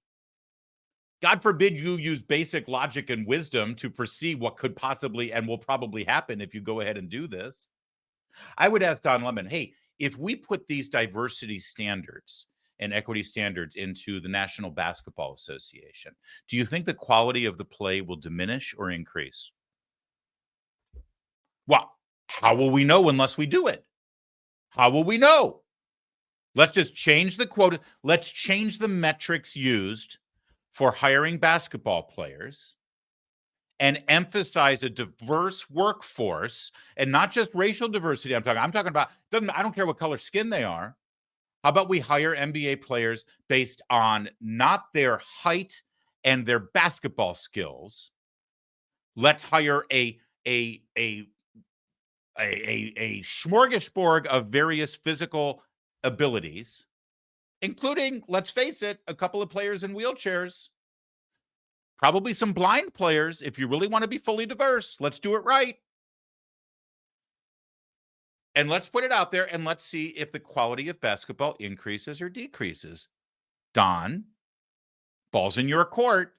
God forbid you use basic logic and wisdom to foresee what could possibly and will probably happen if you go ahead and do this. I would ask Don Lemon, hey, if we put these diversity standards and equity standards into the National Basketball Association, do you think the quality of the play will diminish or increase? Well, how will we know unless we do it? How will we know? Let's just change the quota. Let's change the metrics used for hiring basketball players and emphasize a diverse workforce, and not just racial diversity. I'm talking about, I don't care what color skin they are. How about we hire NBA players based on not their height and their basketball skills? Let's hire a smorgasbord of various physical abilities, including, let's face it, a couple of players in wheelchairs, probably some blind players. If you really want to be fully diverse, let's do it right. And let's put it out there and let's see if the quality of basketball increases or decreases. Don, ball's in your court.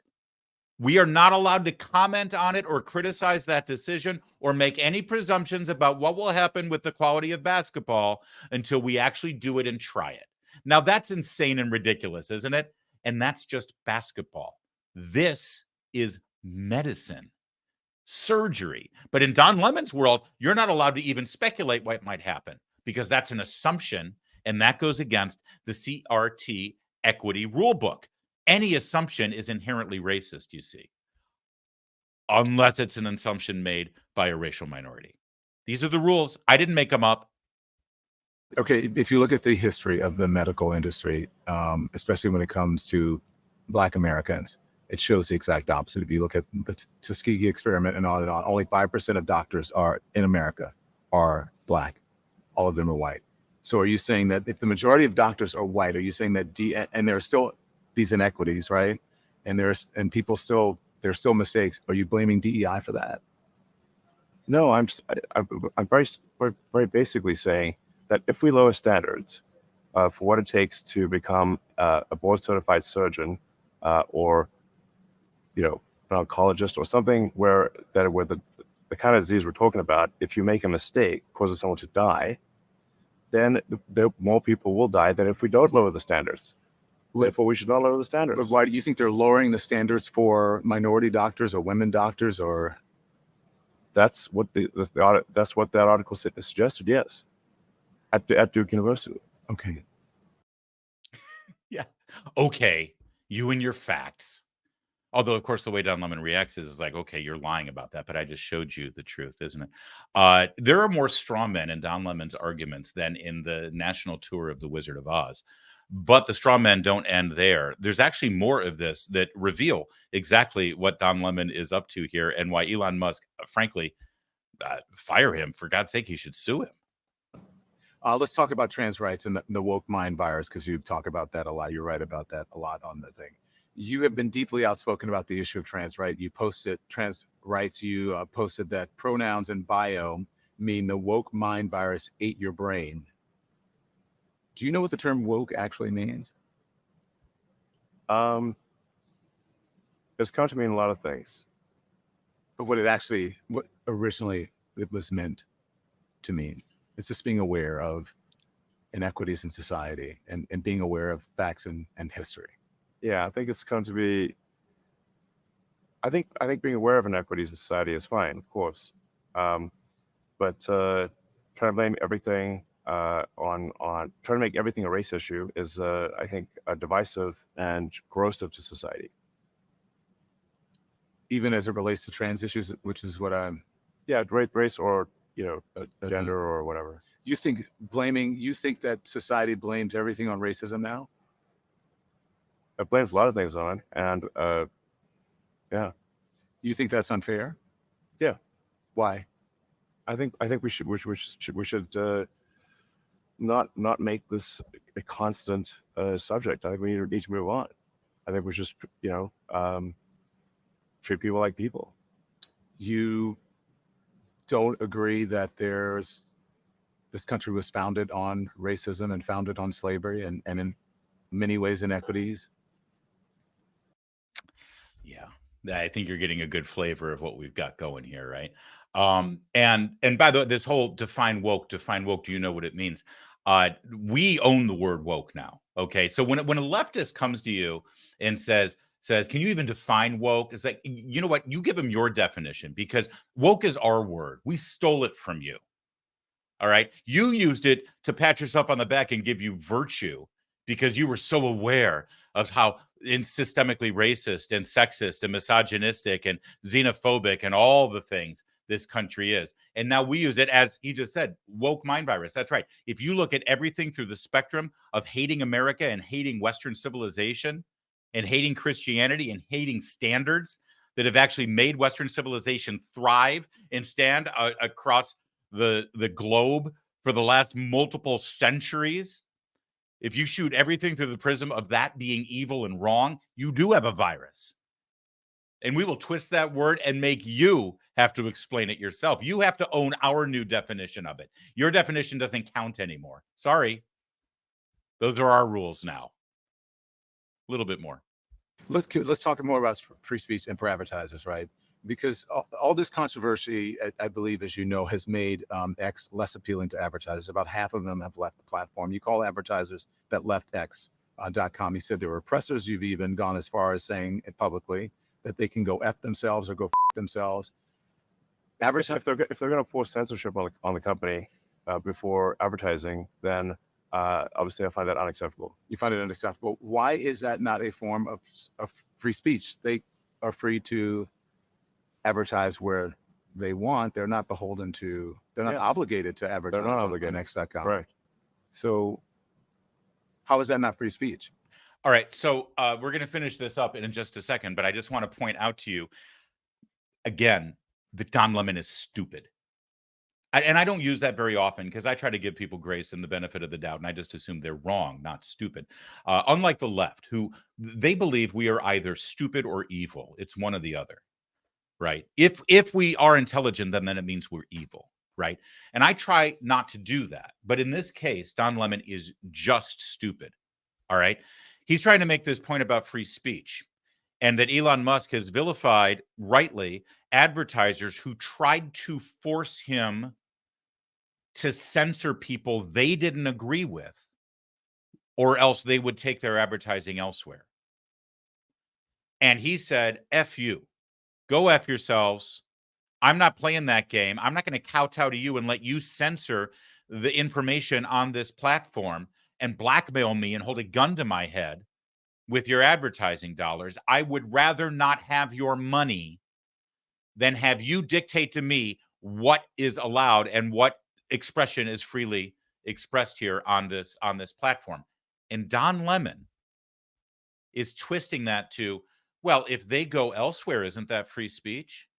We are not allowed to comment on it or criticize that decision or make any presumptions about what will happen with the quality of basketball until we actually do it and try it. Now, that's insane and ridiculous, isn't it? And that's just basketball. This is medicine, surgery. But in Don Lemon's world, you're not allowed to even speculate what might happen because that's an assumption, and that goes against the CRT equity rulebook. Any assumption is inherently racist, you see, unless it's an assumption made by a racial minority. These are the rules. I didn't make them up. Okay, if you look at the history of the medical industry, especially when it comes to Black Americans, it shows the exact opposite. If you look at the Tuskegee experiment and on, only 5% of doctors in America are Black. All of them are white. So are you saying that if the majority of doctors are white, are you saying that and there are still these inequities, right? And there's still mistakes. Are you blaming DEI for that? No, I'm very basically saying that if we lower standards for what it takes to become a board-certified surgeon or an oncologist or something where the kind of disease we're talking about, if you make a mistake, causes someone to die, then more people will die than if we don't lower the standards. Therefore, we should not lower the standards. But why do you think they're lowering the standards for minority doctors or women doctors? Or that's what that's what that article suggested. Yes, at Duke University. Okay. Yeah. Okay. You and your facts. Although, of course, the way Don Lemon reacts is like, okay, you're lying about that, but I just showed you the truth, isn't it? There are more straw men in Don Lemon's arguments than in the national tour of The Wizard of Oz. But the straw men don't end there. There's actually more of this that reveal exactly what Don Lemon is up to here and why Elon Musk, frankly, fire him. For God's sake, he should sue him. Let's talk about trans rights and the woke mind virus, because you talk about that a lot. You're right about that a lot on the thing. You have been deeply outspoken about the issue of trans rights. You posted trans rights. You posted that pronouns in bio mean the woke mind virus ate your brain. Do you know what the term woke actually means? It's come to mean a lot of things. But what originally it was meant to mean, it's just being aware of inequities in society and being aware of facts and history. Yeah, I think it's come to be. I think being aware of inequities in society is fine, of course, but trying to blame everything on trying to make everything a race issue is, I think, divisive and corrosive to society. Even as it relates to trans issues, which is what I'm. Yeah, race or gender or whatever. You think that society blames everything on racism now? It blames a lot of things on it, and yeah. You think that's unfair? Yeah. Why? I think we should not make this a constant subject. I think we need to move on. I think we just treat people like people. You don't agree that this country was founded on racism and founded on slavery and in many ways inequities? Yeah, I think you're getting a good flavor of what we've got going here, right? And by the way, this whole define woke, do you know what it means? We own the word woke now. Okay, so when a leftist comes to you and says, can you even define woke? It's like, you know what? You give them your definition, because woke is our word. We stole it from you. All right. You used it to pat yourself on the back and give you virtue because you were so aware of how systemically racist and sexist and misogynistic and xenophobic and all the things this country is. And now we use it, as he just said, woke mind virus. That's right. If you look at everything through the spectrum of hating America and hating Western civilization and hating Christianity and hating standards that have actually made Western civilization thrive and stand across the globe for the last multiple centuries, if you shoot everything through the prism of that being evil and wrong, you do have a virus. And we will twist that word and make you have to explain it yourself. You have to own our new definition of it. Your definition doesn't count anymore. Sorry. Those are our rules now. A little bit more. Let's talk more about free speech and for advertisers, right? Because all this controversy, I believe, as you know, has made X less appealing to advertisers. About half of them have left the platform. You call advertisers that left X.com. You said they were oppressors. You've even gone as far as saying it publicly that they can go F themselves or go F themselves. If they're going to force censorship on the company before advertising, then obviously I find that unacceptable. You find it unacceptable. Why is that not a form of free speech? They are free to advertise where they want. They're not beholden to. They're not obligated to advertise. They're not obligated. On X.com. Right. So, how is that not free speech? All right. So we're going to finish this up in just a second, but I just want to point out to you again that Don Lemon is stupid. And I don't use that very often because I try to give people grace and the benefit of the doubt, and I just assume they're wrong, not stupid. Unlike the left, who they believe we are either stupid or evil. It's one or the other, right? If we are intelligent, then it means we're evil, right? And I try not to do that. But in this case, Don Lemon is just stupid, all right? He's trying to make this point about free speech and that Elon Musk has vilified, rightly, advertisers who tried to force him to censor people they didn't agree with, or else they would take their advertising elsewhere. And he said, F you. Go F yourselves. I'm not playing that game. I'm not going to kowtow to you and let you censor the information on this platform and blackmail me and hold a gun to my head with your advertising dollars. I would rather not have your money than have you dictate to me what is allowed and what expression is freely expressed here on this platform. And Don Lemon is twisting that to, well, if they go elsewhere, isn't that free speech?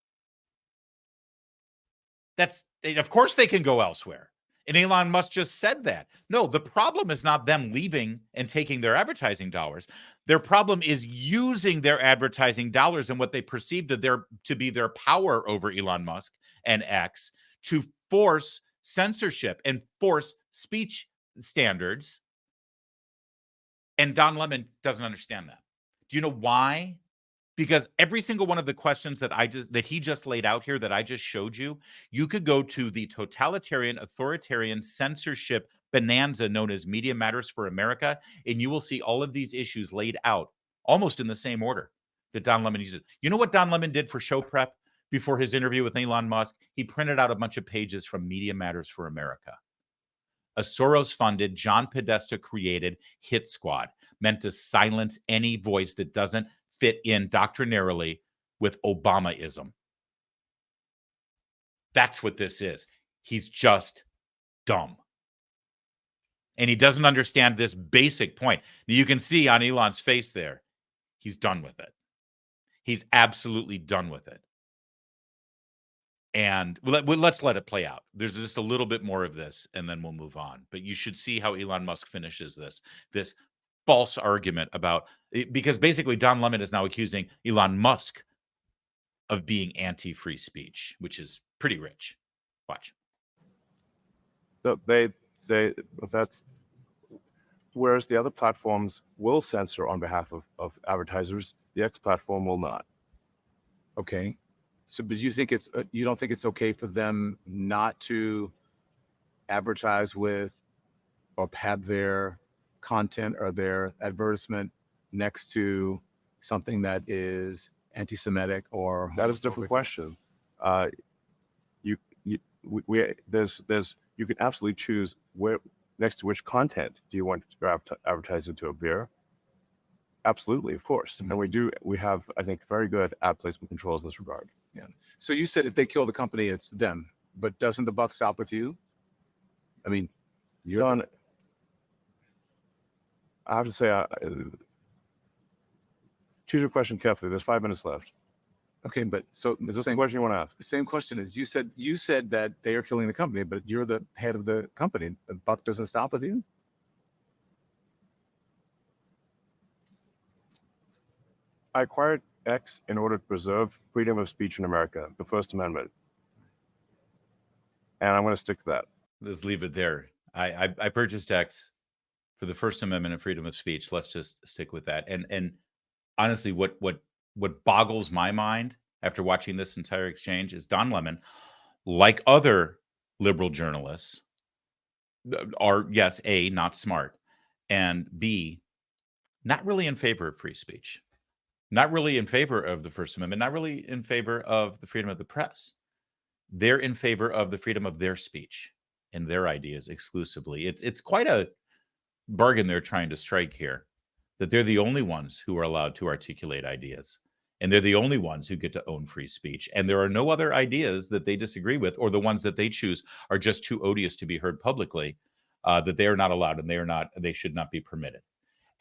Of course they can go elsewhere. And Elon Musk just said that. No, the problem is not them leaving and taking their advertising dollars. Their problem is using their advertising dollars and what they perceive to be their power over Elon Musk and X to force censorship and force speech standards. And Don Lemon doesn't understand that. Do you know why? Because every single one of the questions that he just laid out here that I just showed you, you could go to the totalitarian, authoritarian censorship bonanza known as Media Matters for America, and you will see all of these issues laid out almost in the same order that Don Lemon uses. You know what Don Lemon did for show prep before his interview with Elon Musk? He printed out a bunch of pages from Media Matters for America, a Soros-funded, John Podesta created hit squad meant to silence any voice that doesn't fit in doctrinarily with Obamaism. That's what this is. He's just dumb. And he doesn't understand this basic point. You can see on Elon's face there, he's done with it. He's absolutely done with it. And let's let it play out. There's just a little bit more of this, and then we'll move on. But you should see how Elon Musk finishes this false argument about, because basically Don Lemon is now accusing Elon Musk of being anti-free speech, which is pretty rich. Watch. So that's whereas the other platforms will censor on behalf of advertisers, the X platform will not. Okay. So, but you think you don't think it's okay for them not to advertise with or have their content or their advertisement next to something that is anti-Semitic or that is a different question. You can absolutely choose where next to which content do you want your advertising to appear. Absolutely, of course. And we have, I think, very good ad placement controls in this regard. Yeah. So you said if they kill the company, it's them, but doesn't the buck stop with you? I mean, you're on. I have to say, choose your question carefully. There's 5 minutes left. Okay, but so is this the question you want to ask? The same question is you said that they are killing the company, but you're the head of the company. The buck doesn't stop with you. I acquired X in order to preserve freedom of speech in America, the First Amendment. And I'm going to stick to that. Let's leave it there. I purchased X for the First Amendment and freedom of speech. Let's just stick with that. And honestly, what boggles my mind after watching this entire exchange is Don Lemon, like other liberal journalists, are, yes, A, not smart, and B, not really in favor of free speech. Not really in favor of the First Amendment, not really in favor of the freedom of the press. They're in favor of the freedom of their speech and their ideas exclusively. It's quite a bargain they're trying to strike here, that they're the only ones who are allowed to articulate ideas, and they're the only ones who get to own free speech. And there are no other ideas that they disagree with, or the ones that they choose are just too odious to be heard publicly, that they are not allowed, and they should not be permitted.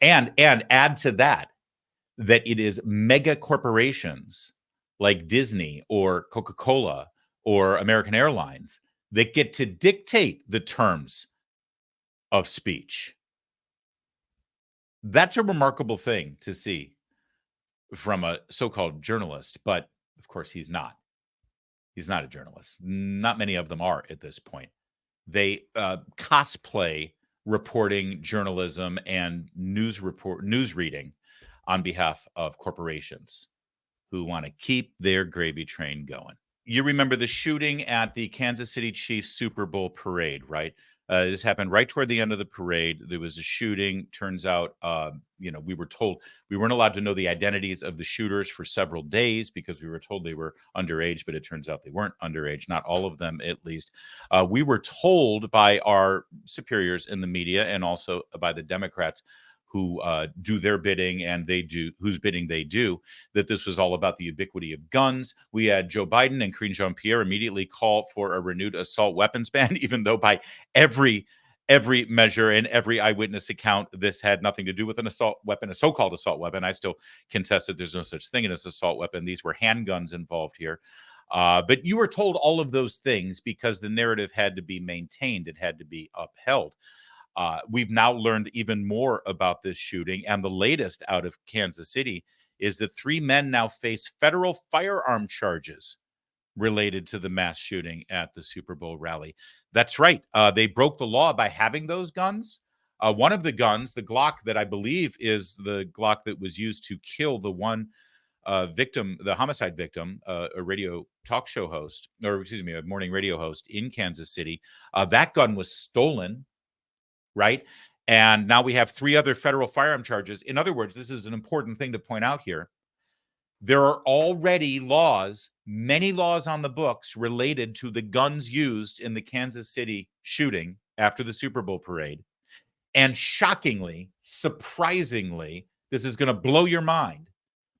And add to that it is mega corporations like Disney or Coca-Cola or American Airlines that get to dictate the terms of speech. That's a remarkable thing to see from a so-called journalist, but of course he's not. He's not a journalist. Not many of them are at this point. They cosplay reporting journalism and news reading on behalf of corporations who want to keep their gravy train going. You remember the shooting at the Kansas City Chiefs Super Bowl parade, right? This happened right toward the end of the parade. There was a shooting. Turns out, we were told we weren't allowed to know the identities of the shooters for several days because we were told they were underage, but it turns out they weren't underage, not all of them at least. We were told by our superiors in the media and also by the Democrats who do their bidding and they do whose bidding they do, that this was all about the ubiquity of guns. We had Joe Biden and Karine Jean-Pierre immediately call for a renewed assault weapons ban, even though by every measure and every eyewitness account, this had nothing to do with an assault weapon, a so-called assault weapon. I still contest that there's no such thing as assault weapon. These were handguns involved here. But you were told all of those things because the narrative had to be maintained. It had to be upheld. We've now learned even more about this shooting, and the latest out of Kansas City is that 3 men now face federal firearm charges related to the mass shooting at the Super Bowl rally. That's right. They broke the law by having those guns. One of the guns, the Glock that I believe is the Glock that was used to kill the one victim, the homicide victim, a radio talk show host, or excuse me, a morning radio host in Kansas City. That gun was stolen, right? And now we have 3 other federal firearm charges. In other words, this is an important thing to point out here. There are already laws, many laws on the books related to the guns used in the Kansas City shooting after the Super Bowl parade. And shockingly, surprisingly, this is going to blow your mind,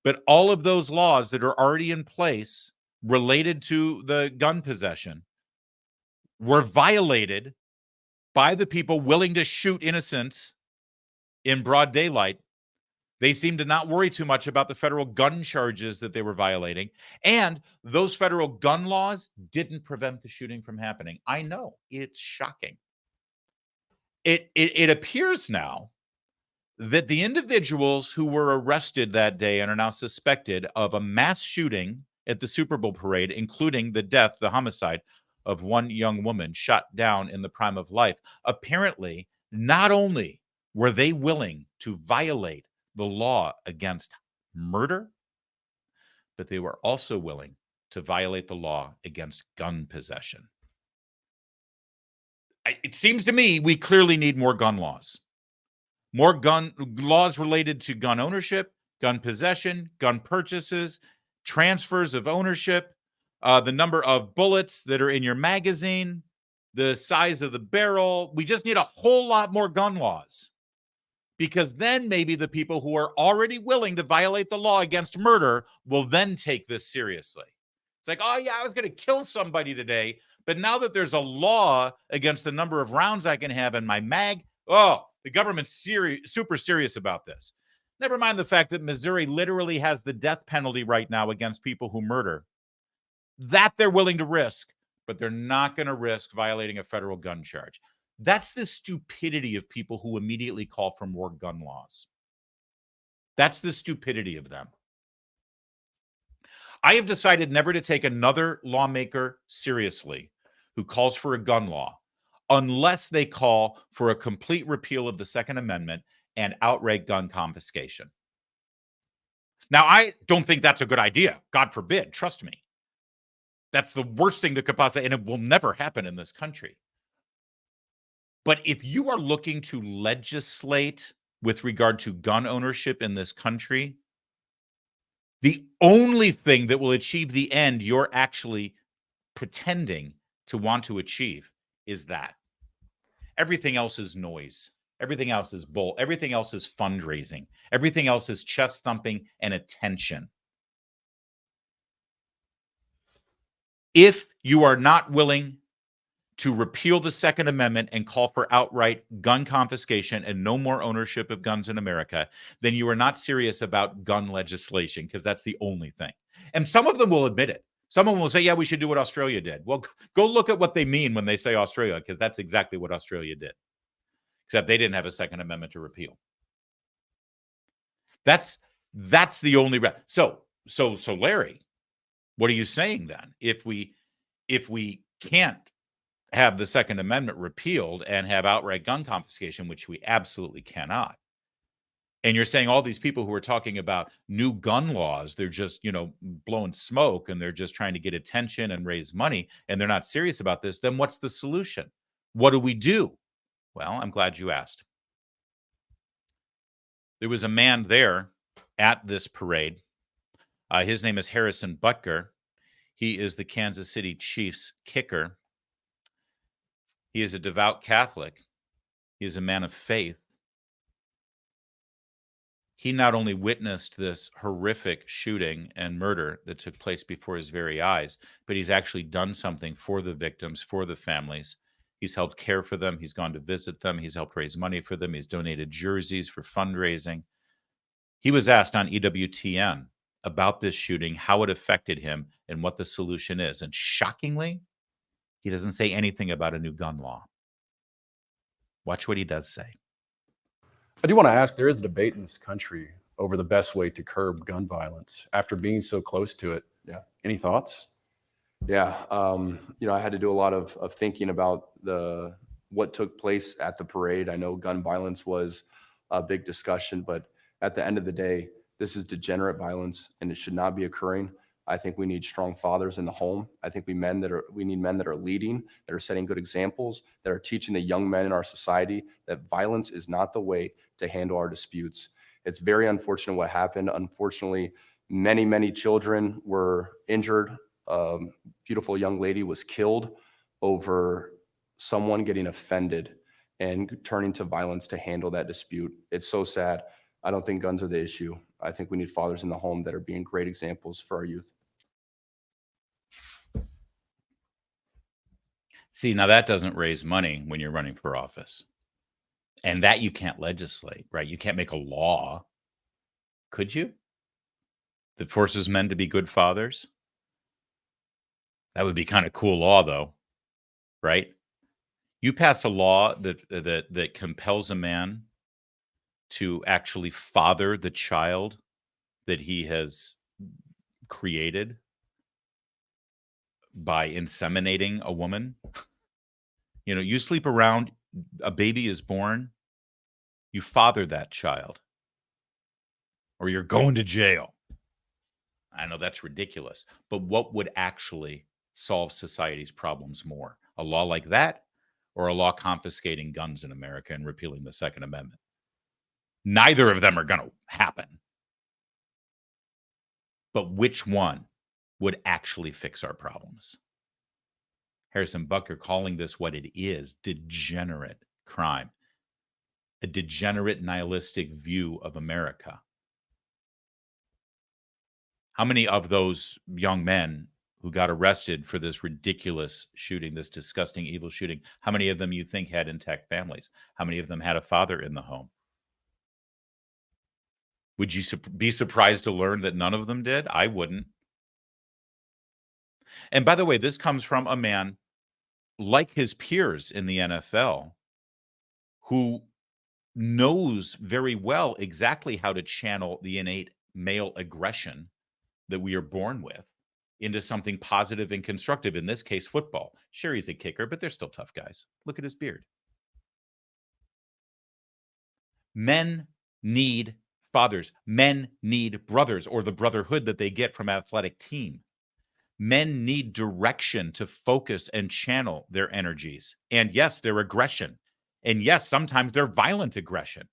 but all of those laws that are already in place related to the gun possession were violated by the people willing to shoot innocents in broad daylight. They seem to not worry too much about the federal gun charges that they were violating. And those federal gun laws didn't prevent the shooting from happening. I know, it's shocking. It appears now that the individuals who were arrested that day and are now suspected of a mass shooting at the Super Bowl parade, including the death, the homicide of one young woman shot down in the prime of life, apparently not only were they willing to violate the law against murder, but they were also willing to violate the law against gun possession. It seems to me we clearly need more gun laws. More gun laws related to gun ownership, gun possession, gun purchases, transfers of ownership, the number of bullets that are in your magazine, the size of the barrel. We just need a whole lot more gun laws, because then maybe the people who are already willing to violate the law against murder will then take this seriously. It's like, oh yeah, I was going to kill somebody today, but now that there's a law against the number of rounds I can have in my mag, oh, the government's super serious about this. Never mind the fact that Missouri literally has the death penalty right now against people who murder. That they're willing to risk, but they're not going to risk violating a federal gun charge. That's the stupidity of people who immediately call for more gun laws. That's the stupidity of them. I have decided never to take another lawmaker seriously who calls for a gun law unless they call for a complete repeal of the Second Amendment and outright gun confiscation. Now, I don't think that's a good idea. God forbid. Trust me. That's the worst thing that could possibly, and it will never happen in this country. But if you are looking to legislate with regard to gun ownership in this country, the only thing that will achieve the end you're actually pretending to want to achieve is that. Everything else is noise. Everything else is bull. Everything else is fundraising. Everything else is chest thumping and attention. If you are not willing to repeal the Second Amendment and call for outright gun confiscation and no more ownership of guns in America, then you are not serious about gun legislation, because that's the only thing. And some of them will admit it. Some of them will say, yeah, we should do what Australia did. Well, go look at what they mean when they say Australia, because that's exactly what Australia did. Except they didn't have a Second Amendment to repeal. That's the only so Larry, what are you saying then? If we can't have the Second Amendment repealed and have outright gun confiscation, which we absolutely cannot, and you're saying all these people who are talking about new gun laws, they're just, blowing smoke and they're just trying to get attention and raise money, and they're not serious about this, then what's the solution? What do we do? Well, I'm glad you asked. There was a man there at this parade. His name is Harrison Butker. He is the Kansas City Chiefs kicker. He is a devout Catholic. He is a man of faith. He not only witnessed this horrific shooting and murder that took place before his very eyes, but he's actually done something for the victims, for the families. He's helped care for them. He's gone to visit them. He's helped raise money for them. He's donated jerseys for fundraising. He was asked on EWTN about this shooting, how it affected him, and what the solution is. And shockingly, he doesn't say anything about a new gun law. Watch what he does say. I do want to ask, there is a debate in this country over the best way to curb gun violence after being so close to it. Yeah. Any thoughts? Yeah. I had to do a lot of thinking about the what took place at the parade. I know gun violence was a big discussion, but at the end of the day, this is degenerate violence and it should not be occurring. I think we need strong fathers in the home. I think we need men that are leading, that are setting good examples, that are teaching the young men in our society that violence is not the way to handle our disputes. It's very unfortunate what happened. Unfortunately, many, many children were injured. Beautiful young lady was killed over someone getting offended and turning to violence to handle that dispute. It's so sad. I don't think guns are the issue. I think we need fathers in the home that are being great examples for our youth. See, now that doesn't raise money when you're running for office. And that you can't legislate, right? You can't make a law. Could you? That forces men to be good fathers? That would be kind of cool law, though, right? You pass a law that compels a man to actually father the child that he has created by inseminating a woman. You know, you sleep around, a baby is born, you father that child, or you're going to jail. I know that's ridiculous, but what would actually solve society's problems more? A law like that, or a law confiscating guns in America and repealing the Second Amendment? Neither of them are going to happen. But which one would actually fix our problems? Harrison Butker calling this what it is, degenerate crime, a degenerate nihilistic view of America. How many of those young men who got arrested for this ridiculous shooting, this disgusting, evil shooting, how many of them you think had intact families? How many of them had a father in the home? Would you be surprised to learn that none of them did? I wouldn't. And by the way, this comes from a man like his peers in the NFL who knows very well exactly how to channel the innate male aggression that we are born with into something positive and constructive. In this case, football. Sure, he's a kicker, but they're still tough guys. Look at his beard. Men need fathers. Men need brothers, or the brotherhood that they get from athletic team. Men need direction to focus and channel their energies. And yes, their aggression. And yes, sometimes their violent aggression.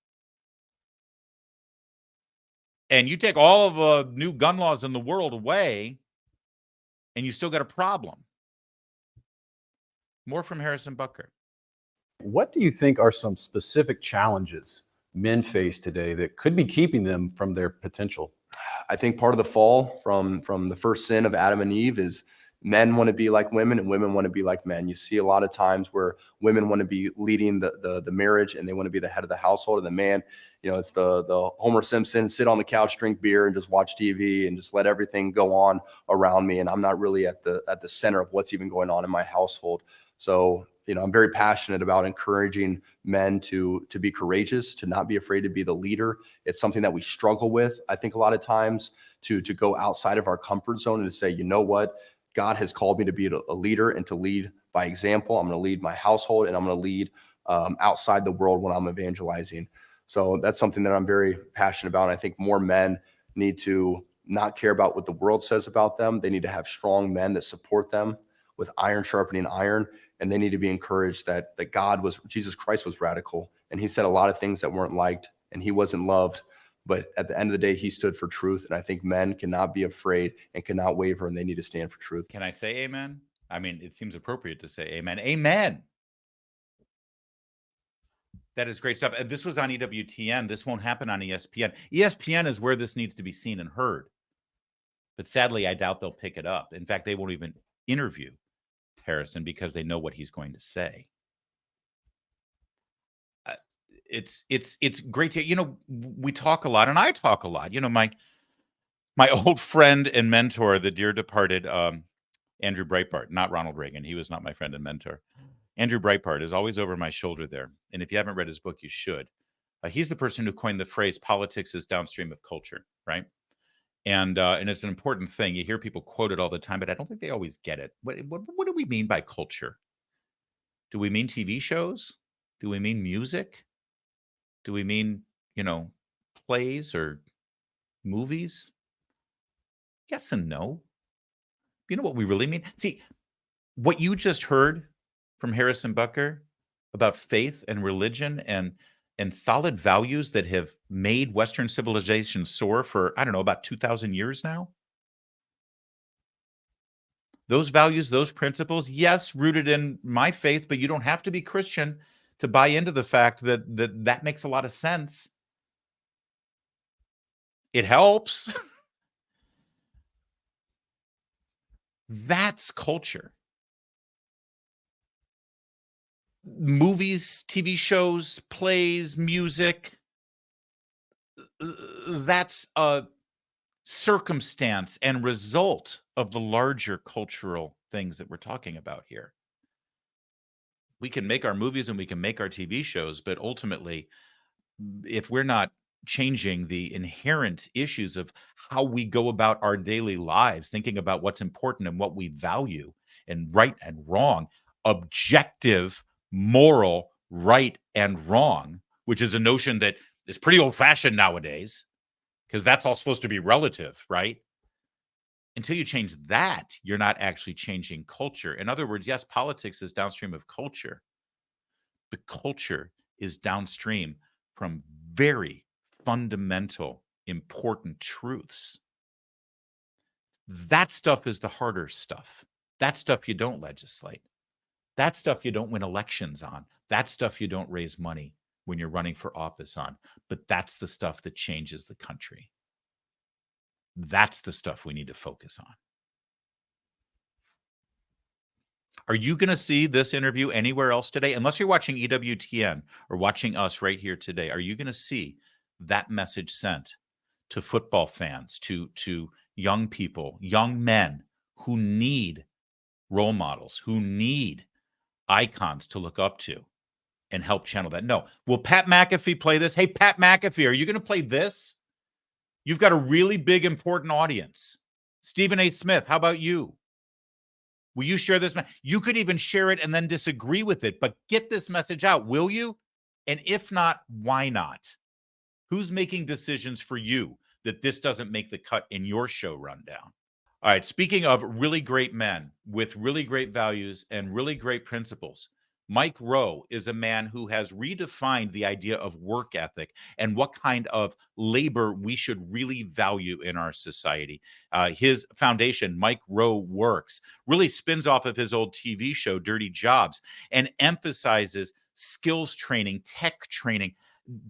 And you take all of the new gun laws in the world away, and you still got a problem. More from Harrison Butker. What do you think are some specific challenges men face today that could be keeping them from their potential? I think part of the fall from the first sin of Adam and Eve is men want to be like women and women want to be like men. You see a lot of times where women want to be leading the marriage and they want to be the head of the household, and the man, you know, it's the Homer Simpson, sit on the couch, drink beer and just watch TV and just let everything go on around me. And I'm not really at the center of what's even going on in my household. So, you know, I'm very passionate about encouraging men to be courageous, to not be afraid to be the leader. It's something that we struggle with, I think, a lot of times, to go outside of our comfort zone and to say, you know what, God has called me to be a leader and to lead by example. I'm going to lead my household and I'm going to lead outside the world when I'm evangelizing. So that's something that I'm very passionate about. And I think more men need to not care about what the world says about them. They need to have strong men that support them with iron sharpening iron. And they need to be encouraged that Jesus Christ was radical. And he said a lot of things that weren't liked and he wasn't loved. But at the end of the day, he stood for truth. And I think men cannot be afraid and cannot waver, and they need to stand for truth. Can I say amen? I mean, it seems appropriate to say amen. Amen. That is great stuff. And this was on EWTN. This won't happen on ESPN. ESPN is where this needs to be seen and heard. But sadly, I doubt they'll pick it up. In fact, they won't even interview Harrison because they know what he's going to say. It's great to, you know, we talk a lot and I talk a lot. You know, my old friend and mentor, the dear departed Andrew Breitbart, not Ronald Reagan. He was not my friend and mentor. Andrew Breitbart is always over my shoulder there. And if you haven't read his book, you should. He's the person who coined the phrase politics is downstream of culture, right? And it's an important thing. You hear people quote it all the time, but I don't think they always get it. What do we mean by culture? Do we mean TV shows? Do we mean music? Do we mean, plays or movies? Yes and no. You know what we really mean? See, what you just heard from Harrison Bucker about faith and religion and solid values that have made Western civilization soar for, I don't know, about 2,000 years now. Those values, those principles, yes, rooted in my faith, but you don't have to be Christian to buy into the fact that that makes a lot of sense. It helps. That's culture. Movies, TV shows, plays, music, that's a circumstance and result of the larger cultural things that we're talking about here. We can make our movies and we can make our TV shows, but ultimately, if we're not changing the inherent issues of how we go about our daily lives, thinking about what's important and what we value and right and wrong, objective, moral, right and wrong, which is a notion that is pretty old-fashioned nowadays, because that's all supposed to be relative, right? Until you change that, you're not actually changing culture. In other words, yes, politics is downstream of culture, but culture is downstream from very fundamental, important truths. That stuff is the harder stuff. That stuff you don't legislate. That stuff you don't win elections on. That stuff you don't raise money when you're running for office on. But that's the stuff that changes the country. That's the stuff we need to focus on. Are you going to see this interview anywhere else today? Unless you're watching EWTN or watching us right here today, are you going to see that message sent to football fans, to young people, young men who need role models, who need icons to look up to and help channel that? No. Will Pat McAfee play this? Hey, Pat McAfee, are you going to play this? You've got a really big, important audience. Stephen A. Smith, how about you? Will you share this? You could even share it and then disagree with it, but get this message out, will you? And if not, why not? Who's making decisions for you that this doesn't make the cut in your show rundown? All right, speaking of really great men with really great values and really great principles, Mike Rowe is a man who has redefined the idea of work ethic and what kind of labor we should really value in our society. His foundation, Mike Rowe Works, really spins off of his old TV show, Dirty Jobs, and emphasizes skills training, tech training,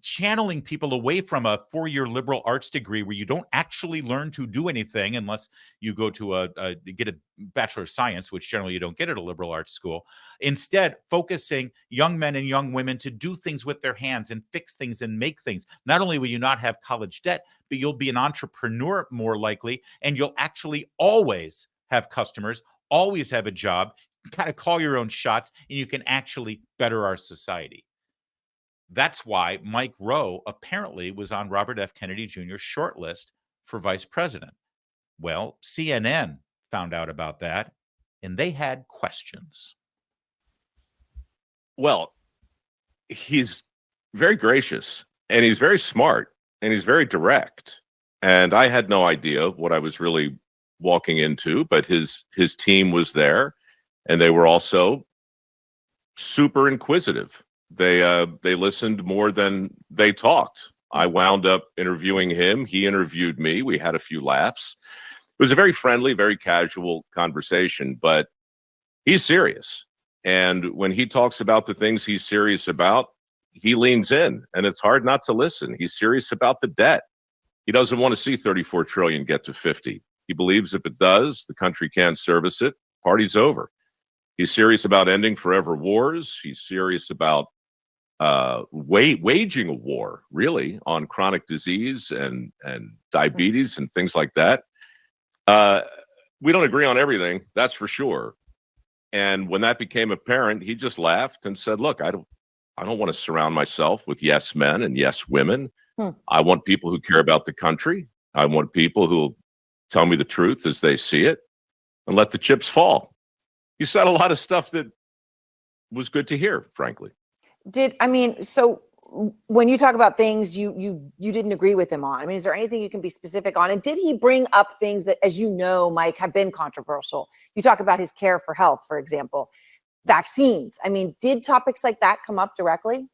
channeling people away from a four-year liberal arts degree where you don't actually learn to do anything unless you go to get a Bachelor of Science, which generally you don't get at a liberal arts school. Instead, focusing young men and young women to do things with their hands and fix things and make things. Not only will you not have college debt, but you'll be an entrepreneur more likely, and you'll actually always have customers, always have a job, kind of call your own shots, and you can actually better our society. That's why Mike Rowe apparently was on Robert F. Kennedy Jr.'s shortlist for vice president. Well, CNN found out about that, and they had questions. Well, he's very gracious, and he's very smart, and he's very direct. And I had no idea what I was really walking into, but his team was there, and they were also super inquisitive. They listened more than they talked. I wound up interviewing him. He interviewed me. We had a few laughs. It was a very friendly, very casual conversation, but he's serious. And when he talks about the things he's serious about, he leans in, and it's hard not to listen. He's serious about the debt. He doesn't want to see 34 trillion get to 50. He believes if it does, the country can't service it. Party's over. He's serious about ending forever wars. He's serious about waging a war, really, on chronic disease and diabetes and things like that. We don't agree on everything, that's for sure. And when that became apparent, he just laughed and said, "Look, I don't want to surround myself with yes men and yes women. I want people who care about the country. I want people who will tell me the truth as they see it and let the chips fall." He said a lot of stuff that was good to hear, frankly. So when you talk about things you didn't agree with him on, I mean, is there anything you can be specific on? And did he bring up things that, as you know, Mike, have been controversial? You talk about his care for health, for example, vaccines. I mean, did topics like that come up directly?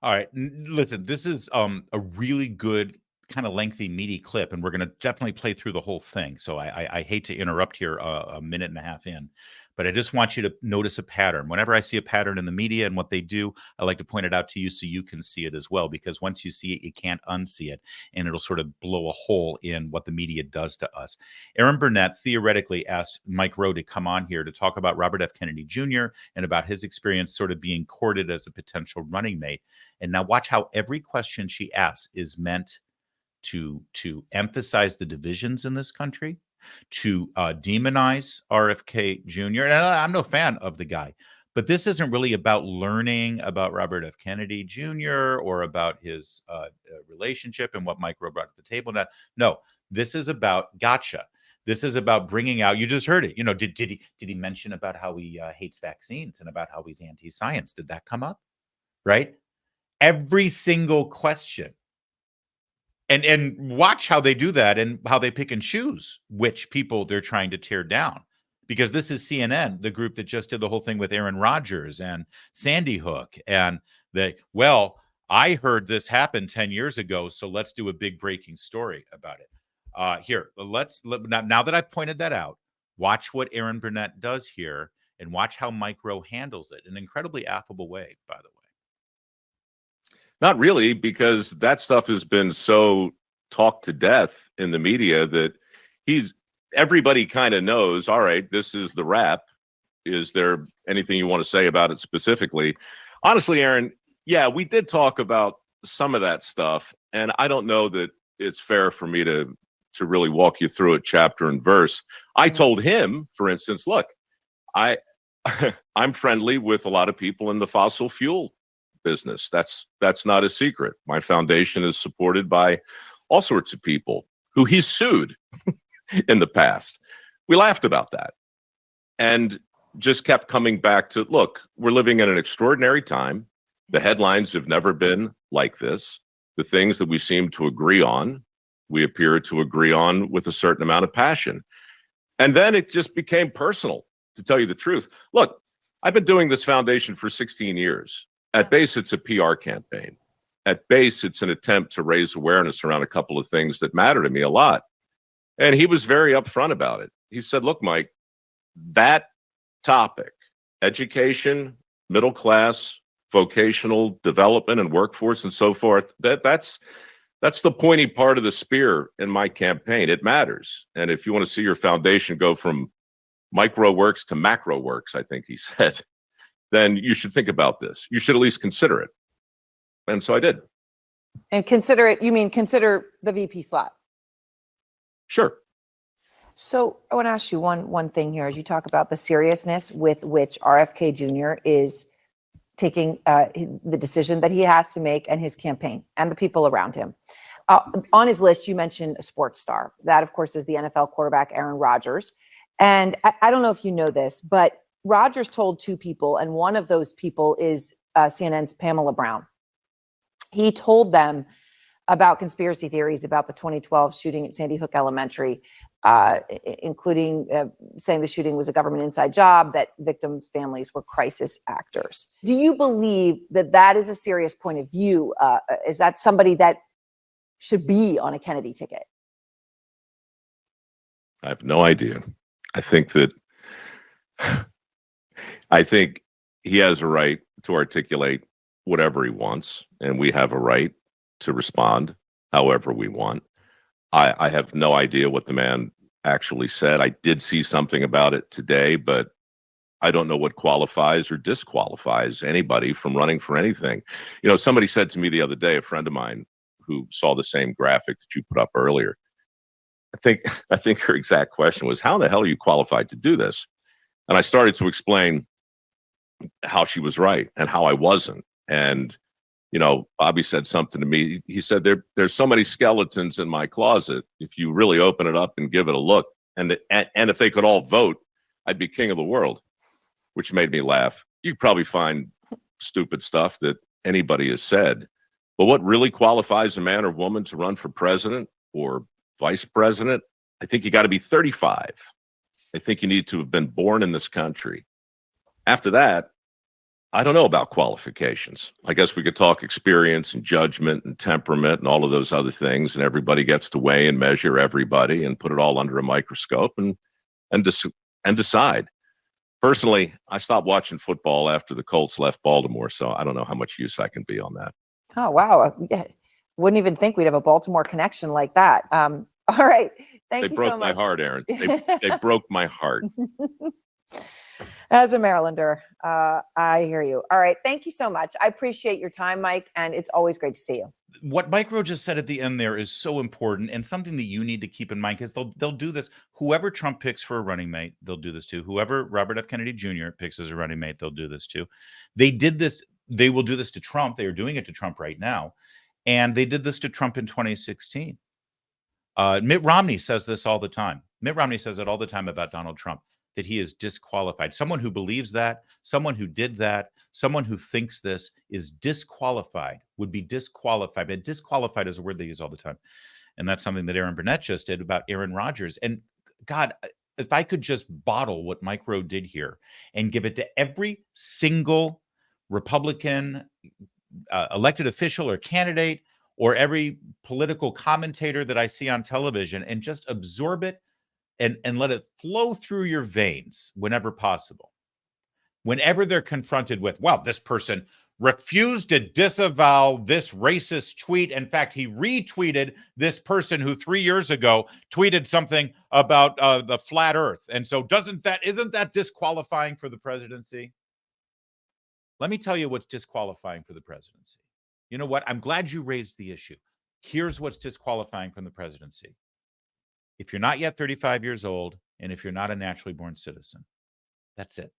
All right, listen, this is a really good kind of lengthy, meaty clip, and we're going to definitely play through the whole thing. So I hate to interrupt here a minute and a half in, but I just want you to notice a pattern. Whenever I see a pattern in the media and what they do, I like to point it out to you so you can see it as well, because once you see it, you can't unsee it, and it'll sort of blow a hole in what the media does to us. Aaron Burnett theoretically asked Mike Rowe to come on here to talk about Robert F. Kennedy Jr. and about his experience sort of being courted as a potential running mate. And now watch how every question she asks is meant to emphasize the divisions in this country, to demonize RFK Jr. And I'm no fan of the guy, but this isn't really about learning about Robert F. Kennedy Jr. or about his relationship and what Mike Rowe brought to the table. No, this is about gotcha. This is about bringing out, you just heard it. You know, did he mention about how he hates vaccines and about how he's anti-science? Did that come up? Right? Every single question. And watch how they do that and how they pick and choose which people they're trying to tear down. Because this is CNN, the group that just did the whole thing with Aaron Rodgers and Sandy Hook. And I heard this happen 10 years ago, so let's do a big breaking story about it. Now that I've pointed that out, watch what Aaron Burnett does here and watch how Mike Rowe handles it in an incredibly affable way, by the way. Not really, because that stuff has been so talked to death in the media that everybody kind of knows, all right, this is the wrap. Is there anything you want to say about it specifically? Honestly, Aaron, yeah, we did talk about some of that stuff, and I don't know that it's fair for me to really walk you through it chapter and verse. I told him, for instance, look, I'm friendly with a lot of people in the fossil fuel business. That's not a secret. My foundation is supported by all sorts of people who he's sued in the past. We laughed about that and just kept coming back to, look, we're living in an extraordinary time. The headlines have never been like this. The things that we seem to agree on, we appear to agree on with a certain amount of passion. And then it just became personal, to tell you the truth. Look, I've been doing this foundation for 16 years. At base, it's a PR campaign. At base, it's an attempt to raise awareness around a couple of things that matter to me a lot. And he was very upfront about it. He said, look, Mike, that topic, education, middle class, vocational development and workforce and so forth, that's the pointy part of the spear in my campaign. It matters. And if you want to see your foundation go from micro works to macro works, I think he said, then you should think about this. You should at least consider it. And so I did. And consider it, you mean consider the VP slot? Sure. So I want to ask you one thing here as you talk about the seriousness with which RFK Jr. is taking the decision that he has to make and his campaign and the people around him. On his list, you mentioned a sports star. That, of course, is the NFL quarterback, Aaron Rodgers. And I don't know if you know this, but Rodgers told two people, and one of those people is CNN's Pamela Brown. He told them about conspiracy theories about the 2012 shooting at Sandy Hook Elementary, including saying the shooting was a government inside job, that victims' families were crisis actors. Do you believe that that is a serious point of view? Is that somebody that should be on a Kennedy ticket? I have no idea. I think he has a right to articulate whatever he wants, and we have a right to respond however we want. I have no idea what the man actually said. I did see something about it today, but I don't know what qualifies or disqualifies anybody from running for anything. You know, somebody said to me the other day, a friend of mine who saw the same graphic that you put up earlier, I think her exact question was, how in the hell are you qualified to do this? And I started to explain how she was right and how I wasn't. And, you know, Bobby said something to me. He said, there's so many skeletons in my closet. If you really open it up and give it a look, and if they could all vote, I'd be king of the world, which made me laugh. You could probably find stupid stuff that anybody has said. But what really qualifies a man or woman to run for president or vice president? I think you got to be 35. I think you need to have been born in this country. After that, I don't know about qualifications. I guess we could talk experience and judgment and temperament and all of those other things, and everybody gets to weigh and measure everybody and put it all under a microscope and decide. Personally, I stopped watching football after the Colts left Baltimore, so I don't know how much use I can be on that. Oh, wow. Wouldn't even think we'd have a Baltimore connection like that. All right. Thank They you broke so my much. heart, Aaron. They broke my heart. As a Marylander, I hear you. All right. Thank you so much. I appreciate your time, Mike, and it's always great to see you. What Mike Rowe just said at the end there is so important and something that you need to keep in mind, because they'll do this. Whoever Trump picks for a running mate, they'll do this too. Whoever Robert F. Kennedy Jr. picks as a running mate, they'll do this too. They did this. They will do this to Trump. They are doing it to Trump right now. And they did this to Trump in 2016. Mitt Romney says this all the time. Mitt Romney says it all the time about Donald Trump, that he is disqualified. Someone who believes that, someone who did that, someone who thinks this is disqualified, would be disqualified. But disqualified is a word they use all the time. And that's something that Aaron Burnett just did about Aaron Rodgers. And God, if I could just bottle what Mike Rowe did here and give it to every single Republican elected official or candidate or every political commentator that I see on television, and just absorb it and let it flow through your veins whenever possible. Whenever they're confronted with, well, this person refused to disavow this racist tweet. In fact, he retweeted this person who 3 years ago tweeted something about the flat earth. And so isn't that disqualifying for the presidency? Let me tell you what's disqualifying for the presidency. You know what? I'm glad you raised the issue. Here's what's disqualifying from the presidency. If you're not yet 35 years old, and if you're not a naturally born citizen, that's it.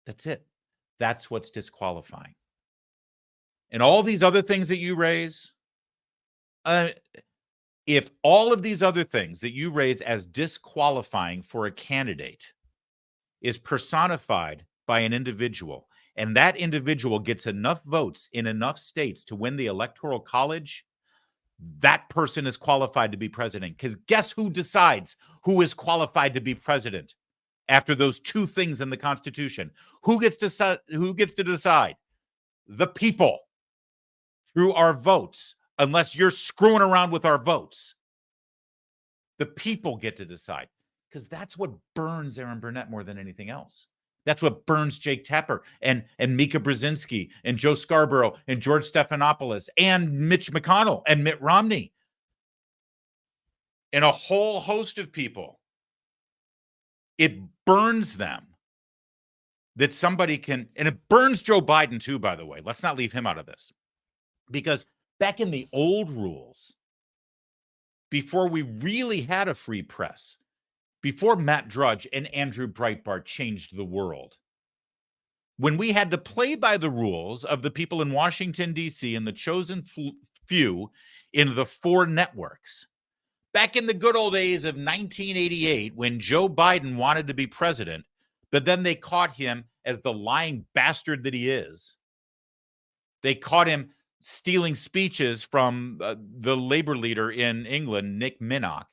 That's it. That's what's disqualifying. And all these other things that you raise, if all of these other things that you raise as disqualifying for a candidate is personified by an individual, and that individual gets enough votes in enough states to win the Electoral College, that person is qualified to be president. Because guess who decides who is qualified to be president after those two things in the Constitution? Who gets to decide? The people, through our votes, unless you're screwing around with our votes. The people get to decide, because that's what burns Aaron Burnett more than anything else. That's what burns Jake Tapper and Mika Brzezinski and Joe Scarborough and George Stephanopoulos and Mitch McConnell and Mitt Romney and a whole host of people. It burns them that somebody can, and it burns Joe Biden too, by the way. Let's not leave him out of this. Because back in the old rules, before we really had a free press, before Matt Drudge and Andrew Breitbart changed the world, when we had to play by the rules of the people in Washington, D.C. and the chosen few in the four networks, back in the good old days of 1988, when Joe Biden wanted to be president, but then they caught him as the lying bastard that he is. They caught him stealing speeches from the labor leader in England, Nick Minnock.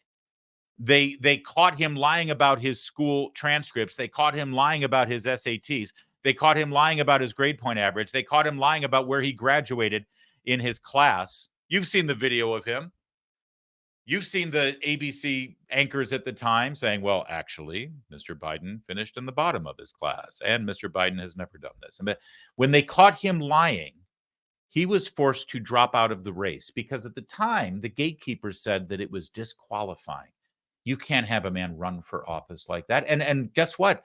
They caught him lying about his school transcripts. They caught him lying about his SATs. They caught him lying about his grade point average. They caught him lying about where he graduated in his class. You've seen the video of him. You've seen the ABC anchors at the time saying, well, actually, Mr. Biden finished in the bottom of his class, and Mr. Biden has never done this. And when they caught him lying, he was forced to drop out of the race, because at the time, the gatekeepers said that it was disqualifying. You can't have a man run for office like that. And guess what?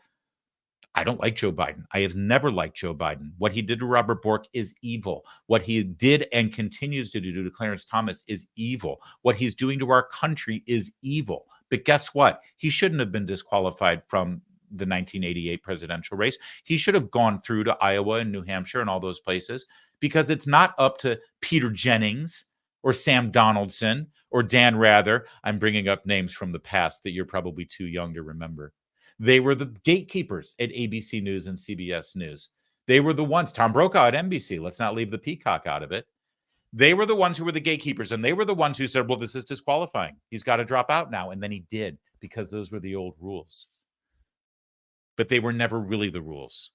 I don't like Joe Biden. I have never liked Joe Biden. What he did to Robert Bork is evil. What he did and continues to do to Clarence Thomas is evil. What he's doing to our country is evil. But guess what? He shouldn't have been disqualified from the 1988 presidential race. He should have gone through to Iowa and New Hampshire and all those places, because it's not up to Peter Jennings or Sam Donaldson or Dan Rather. I'm bringing up names from the past that you're probably too young to remember. They were the gatekeepers at ABC News and CBS News. They were the ones, Tom Brokaw at NBC, let's not leave the peacock out of it. They were the ones who were the gatekeepers, and they were the ones who said, well, this is disqualifying. He's got to drop out now. And then he did, because those were the old rules. But they were never really the rules.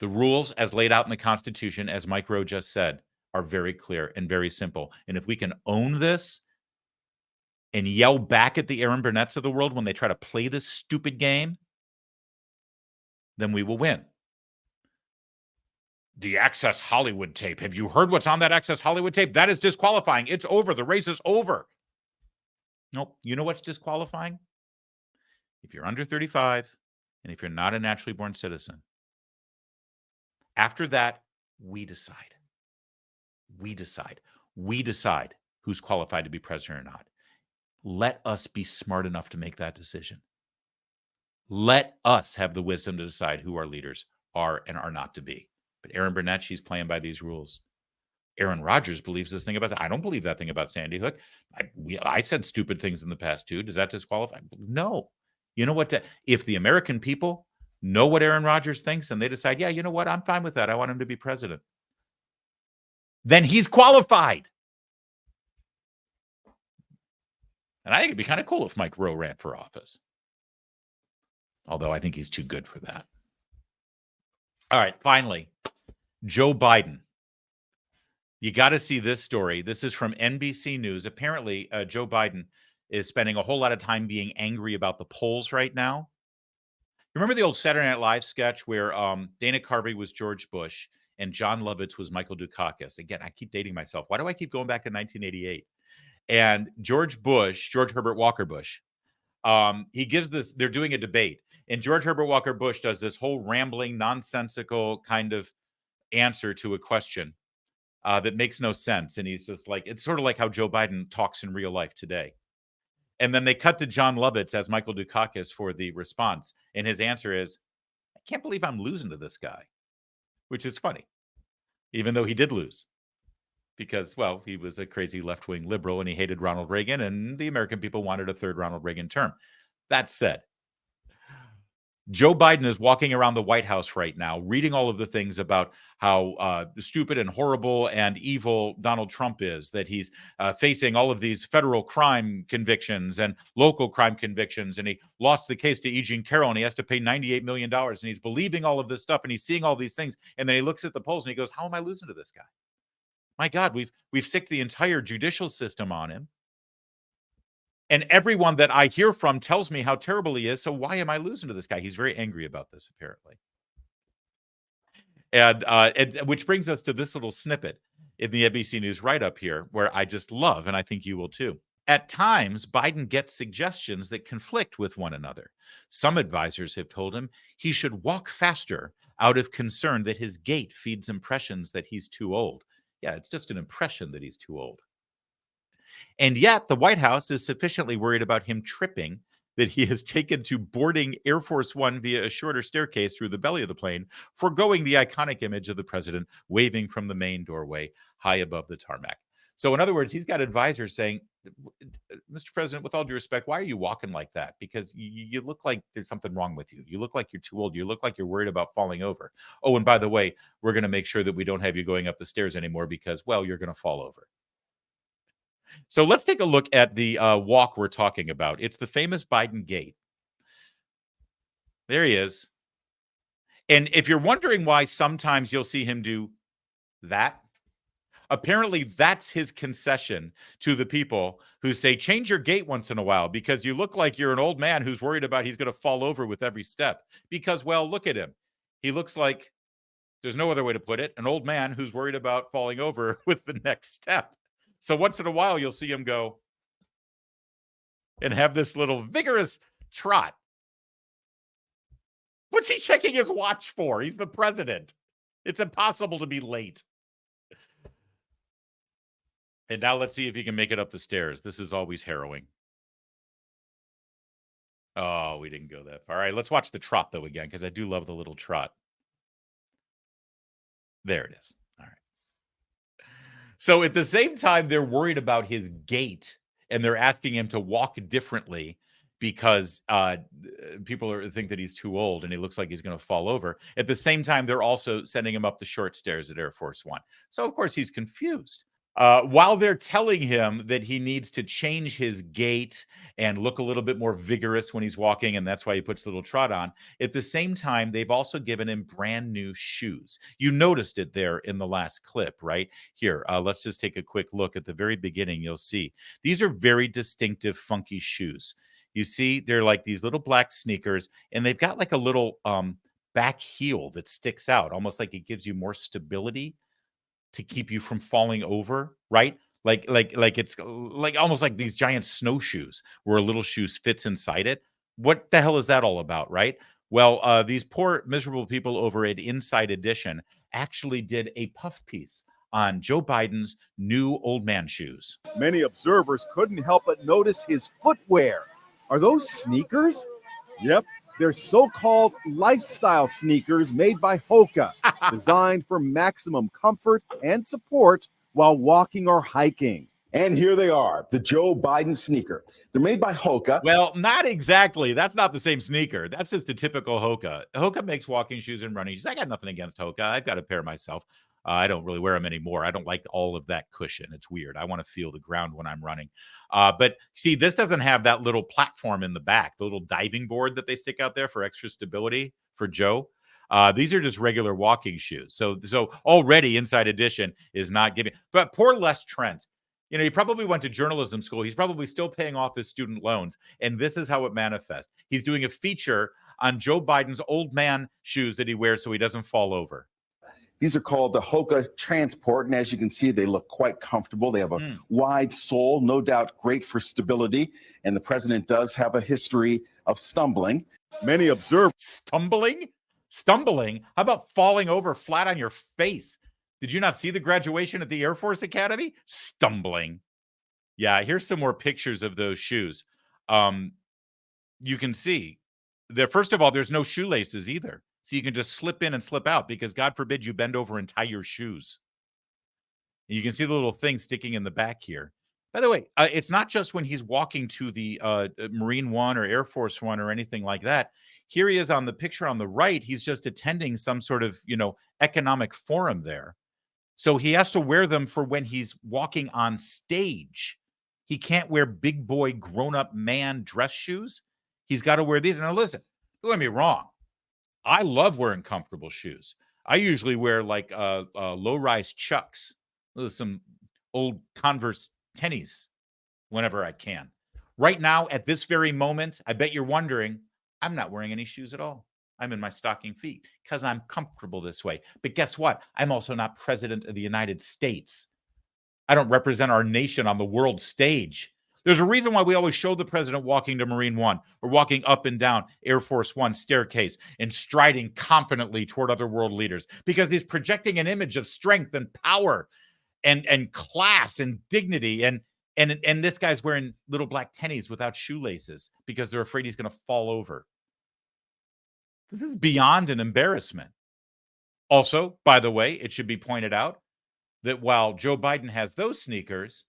The rules, as laid out in the Constitution, as Mike Rowe just said, are very clear and very simple. And if we can own this and yell back at the Aaron Burnetts of the world when they try to play this stupid game, then we will win. The Access Hollywood tape. Have you heard what's on that Access Hollywood tape? That is disqualifying. It's over. The race is over. Nope. You know what's disqualifying? If you're under 35 and if you're not a naturally born citizen. After that, we decide. We decide. We decide who's qualified to be president or not. Let us be smart enough to make that decision. Let us have the wisdom to decide who our leaders are and are not to be. But Aaron Burnett, she's playing by these rules. Aaron Rodgers believes this thing about that. I don't believe that thing about Sandy Hook. I said stupid things in the past too. Does that disqualify? No. You know what? If the American people know what Aaron Rodgers thinks and they decide, yeah, you know what? I'm fine with that. I want him to be president. Then he's qualified. And I think it'd be kind of cool if Mike Rowe ran for office. Although I think he's too good for that. All right, finally, Joe Biden. You got to see this story. This is from NBC News. Apparently, Joe Biden is spending a whole lot of time being angry about the polls right now. Remember the old Saturday Night Live sketch where Dana Carvey was George Bush and John Lovitz was Michael Dukakis? Again, I keep dating myself. Why do I keep going back to 1988? And George Herbert Walker Bush, he gives this, they're doing a debate. And George Herbert Walker Bush does this whole rambling, nonsensical kind of answer to a question that makes no sense. And he's just like, it's sort of like how Joe Biden talks in real life today. And then they cut to John Lovitz as Michael Dukakis for the response. And his answer is, I can't believe I'm losing to this guy, which is funny, even though he did lose. Because, well, he was a crazy left-wing liberal and he hated Ronald Reagan, and the American people wanted a third Ronald Reagan term. That said, Joe Biden is walking around the White House right now, reading all of the things about how stupid and horrible and evil Donald Trump is, that he's facing all of these federal crime convictions and local crime convictions, and he lost the case to E. Jean Carroll, and he has to pay $98 million, and he's believing all of this stuff, and he's seeing all these things, and then he looks at the polls, and he goes, how am I losing to this guy? My God, we've sicked the entire judicial system on him. And everyone that I hear from tells me how terrible he is. So why am I losing to this guy? He's very angry about this, apparently. And which brings us to this little snippet in the NBC News write-up here, where I just love, and I think you will too. At times, Biden gets suggestions that conflict with one another. Some advisors have told him he should walk faster out of concern that his gait feeds impressions that he's too old. Yeah, it's just an impression that he's too old. And yet the White House is sufficiently worried about him tripping that he has taken to boarding Air Force One via a shorter staircase through the belly of the plane, foregoing the iconic image of the president waving from the main doorway high above the tarmac. So in other words, he's got advisors saying, Mr. President, with all due respect, why are you walking like that? Because you look like there's something wrong with you. You look like you're too old. You look like you're worried about falling over. Oh, and by the way, we're going to make sure that we don't have you going up the stairs anymore because, well, you're going to fall over. So let's take a look at the walk we're talking about. It's the famous Biden gait. There he is. And if you're wondering why sometimes you'll see him do that, apparently that's his concession to the people who say, change your gait once in a while because you look like you're an old man who's worried about he's going to fall over with every step. Because, well, look at him. He looks like, there's no other way to put it, an old man who's worried about falling over with the next step. So once in a while, you'll see him go and have this little vigorous trot. What's he checking his watch for? He's the president. It's impossible to be late. And now let's see if he can make it up the stairs. This is always harrowing. Oh, we didn't go that far. All right, let's watch the trot, though, again, because I do love the little trot. There it is. All right. So at the same time, they're worried about his gait, and they're asking him to walk differently. because people think that he's too old and he looks like he's going to fall over. At the same time, they're also sending him up the short stairs at Air Force One. So, of course, he's confused. While they're telling him that he needs to change his gait and look a little bit more vigorous when he's walking, and that's why he puts the little trot on, at the same time, they've also given him brand new shoes. You noticed it there in the last clip, right? Here, let's just take a quick look at the very beginning. You'll see these are very distinctive, funky shoes. You see, they're like these little black sneakers, and they've got like a little back heel that sticks out, almost like it gives you more stability to keep you from falling over, right? Like it's like almost like these giant snowshoes where a little shoe fits inside it. What the hell is that all about, right? Well, these poor miserable people over at Inside Edition actually did a puff piece on Joe Biden's new old man shoes. Many observers couldn't help but notice his footwear. Are those sneakers? Yep. They're so-called lifestyle sneakers made by Hoka, designed for maximum comfort and support while walking or hiking. And here they are, the Joe Biden sneaker. They're made by Hoka. Well, not exactly. That's not the same sneaker. That's just the typical Hoka. Hoka makes walking shoes and running shoes. I got nothing against Hoka. I've got a pair myself. I don't really wear them anymore. I don't like all of that cushion. It's weird. I want to feel the ground when I'm running. But see, this doesn't have that little platform in the back, the little diving board that they stick out there for extra stability for Joe. These are just regular walking shoes. So already Inside Edition is not giving. But poor Les Trent. You know, he probably went to journalism school. He's probably still paying off his student loans. And this is how it manifests. He's doing a feature on Joe Biden's old man shoes that he wears so he doesn't fall over. These are called the Hoka Transport, and as you can see, they look quite comfortable. They have a wide sole, no doubt great for stability, and the president does have a history of stumbling. Many observe Stumbling? How about falling over flat on your face? Did you not see the graduation at the Air Force Academy? Stumbling. Yeah, here's some more pictures of those shoes. You can see there. First of all, there's no shoelaces either. So you can just slip in and slip out because God forbid you bend over and tie your shoes. And you can see the little thing sticking in the back here. By the way, it's not just when he's walking to the Marine One or Air Force One or anything like that. Here he is on the picture on the right. He's just attending some sort of, economic forum there. So he has to wear them for when he's walking on stage. He can't wear big boy grown-up man dress shoes. He's got to wear these. Now listen, don't get me wrong. I love wearing comfortable shoes. I usually wear like low-rise Chucks, some old Converse tennies whenever I can. Right now, at this very moment, I bet you're wondering, I'm not wearing any shoes at all. I'm in my stocking feet because I'm comfortable this way. But guess what? I'm also not president of the United States. I don't represent our nation on the world stage. There's a reason why we always show the president walking to Marine One or walking up and down Air Force One staircase and striding confidently toward other world leaders, because he's projecting an image of strength and power and class and dignity. And this guy's wearing little black tennies without shoelaces because they're afraid he's going to fall over. This is beyond an embarrassment. Also, by the way, it should be pointed out that while Joe Biden has those sneakers,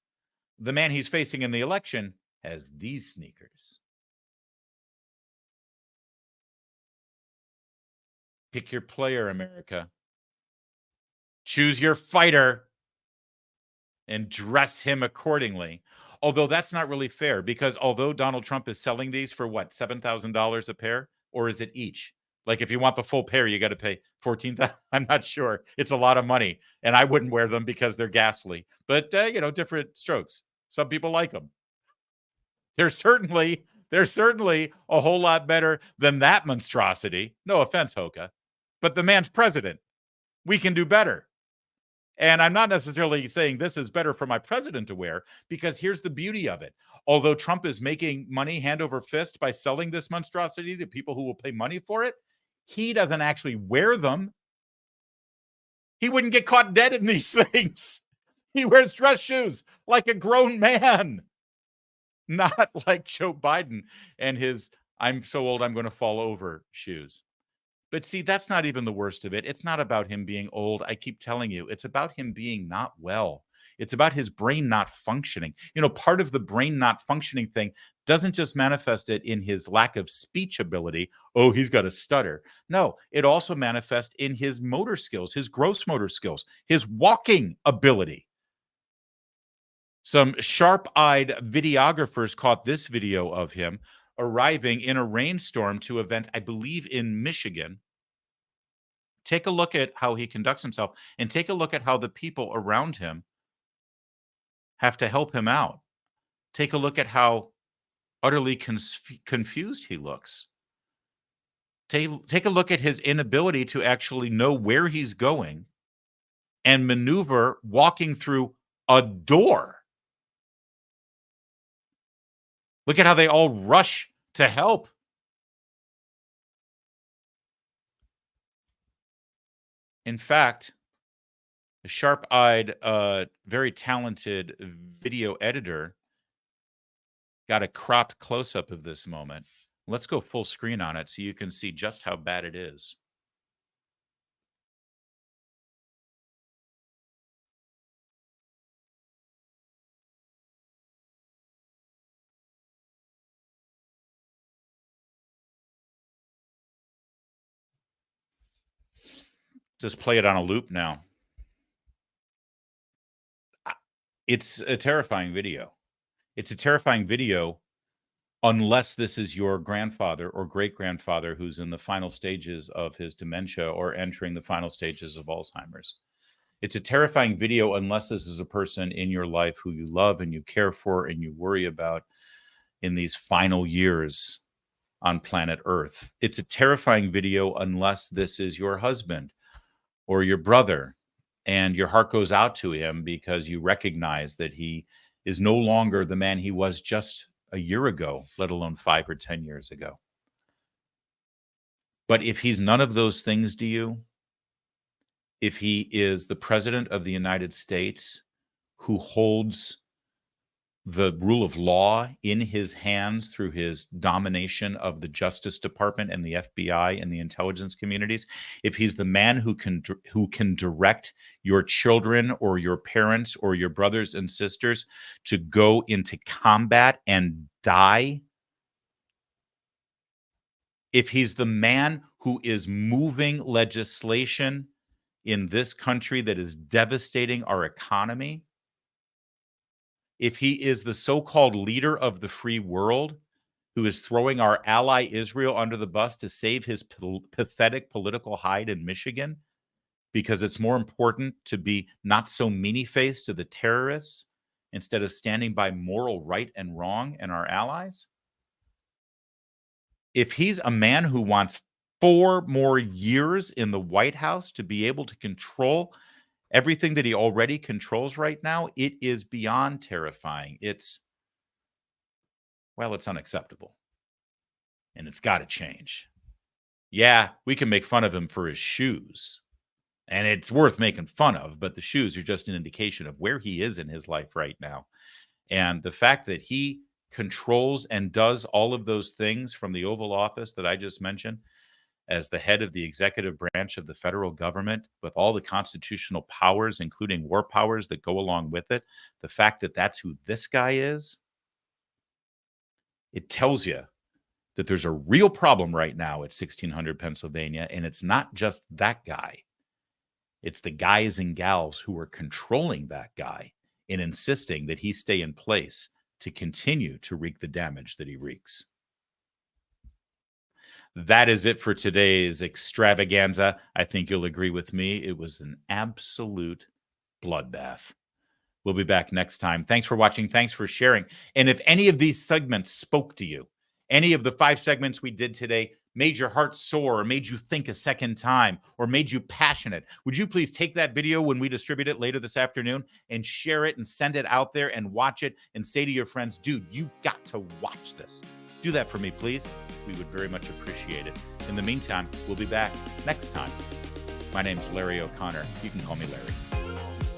the man he's facing in the election has these sneakers. Pick your player, America. Choose your fighter and dress him accordingly. Although that's not really fair, because although Donald Trump is selling these for what, $7,000 a pair? Or is it each? Like if you want the full pair, you got to pay $14,000. I'm not sure. It's a lot of money. And I wouldn't wear them because they're ghastly. But, different strokes. Some people like them. They're certainly a whole lot better than that monstrosity. No offense, Hoka. But the man's president. We can do better. And I'm not necessarily saying this is better for my president to wear, because here's the beauty of it. Although Trump is making money hand over fist by selling this monstrosity to people who will pay money for it, he doesn't actually wear them. He wouldn't get caught dead in these things. He wears dress shoes like a grown man, not like Joe Biden and his I'm so old I'm going to fall over shoes. But see, that's not even the worst of it. It's not about him being old. I keep telling you, it's about him being not well. It's about his brain not functioning. You know, part of the brain not functioning thing doesn't just manifest it in his lack of speech ability. Oh, he's got a stutter. No, it also manifests in his motor skills, his gross motor skills, his walking ability. Some sharp-eyed videographers caught this video of him arriving in a rainstorm to event, I believe, in Michigan. Take a look at how he conducts himself, and take a look at how the people around him have to help him out. Take a look at how utterly confused he looks. Take a look at his inability to actually know where he's going and maneuver walking through a door. Look at how they all rush to help. In fact, a sharp-eyed, very talented video editor got a cropped close-up of this moment. Let's go full screen on it so you can see just how bad it is. Just play it on a loop now. It's a terrifying video. It's a terrifying video unless this is your grandfather or great-grandfather who's in the final stages of his dementia or entering the final stages of Alzheimer's. It's a terrifying video unless this is a person in your life who you love and you care for and you worry about in these final years on planet Earth. It's a terrifying video unless this is your husband or your brother, and your heart goes out to him because you recognize that he is no longer the man he was just a year ago, let alone 5 or 10 years ago. But if he's none of those things to you, if he is the president of the United States who holds the rule of law in his hands through his domination of the Justice Department and the FBI and the intelligence communities, if he's the man who can direct your children or your parents or your brothers and sisters to go into combat and die, if he's the man who is moving legislation in this country that is devastating our economy, if he is the so-called leader of the free world who is throwing our ally Israel under the bus to save his pathetic political hide in Michigan because it's more important to be not so meanie-faced to the terrorists instead of standing by moral right and wrong and our allies, if he's a man who wants 4 more years in the White House to be able to control everything that he already controls right now, it is beyond terrifying. It's unacceptable. And it's got to change. Yeah, we can make fun of him for his shoes. And it's worth making fun of, but the shoes are just an indication of where he is in his life right now. And the fact that he controls and does all of those things from the Oval Office that I just mentioned, as the head of the executive branch of the federal government, with all the constitutional powers, including war powers that go along with it, the fact that that's who this guy is, it tells you that there's a real problem right now at 1600 Pennsylvania, and it's not just that guy. It's the guys and gals who are controlling that guy and insisting that he stay in place to continue to wreak the damage that he wreaks. That is it for today's extravaganza. I think you'll agree with me. It was an absolute bloodbath. We'll be back next time. Thanks for watching. Thanks for sharing. And if any of these segments spoke to you, any of the 5 segments we did today made your heart soar or made you think a second time or made you passionate, would you please take that video when we distribute it later this afternoon and share it and send it out there and watch it and say to your friends, dude, you've got to watch this. Do that for me, please. We would very much appreciate it. In the meantime, we'll be back next time. My name's Larry O'Connor. You can call me Larry.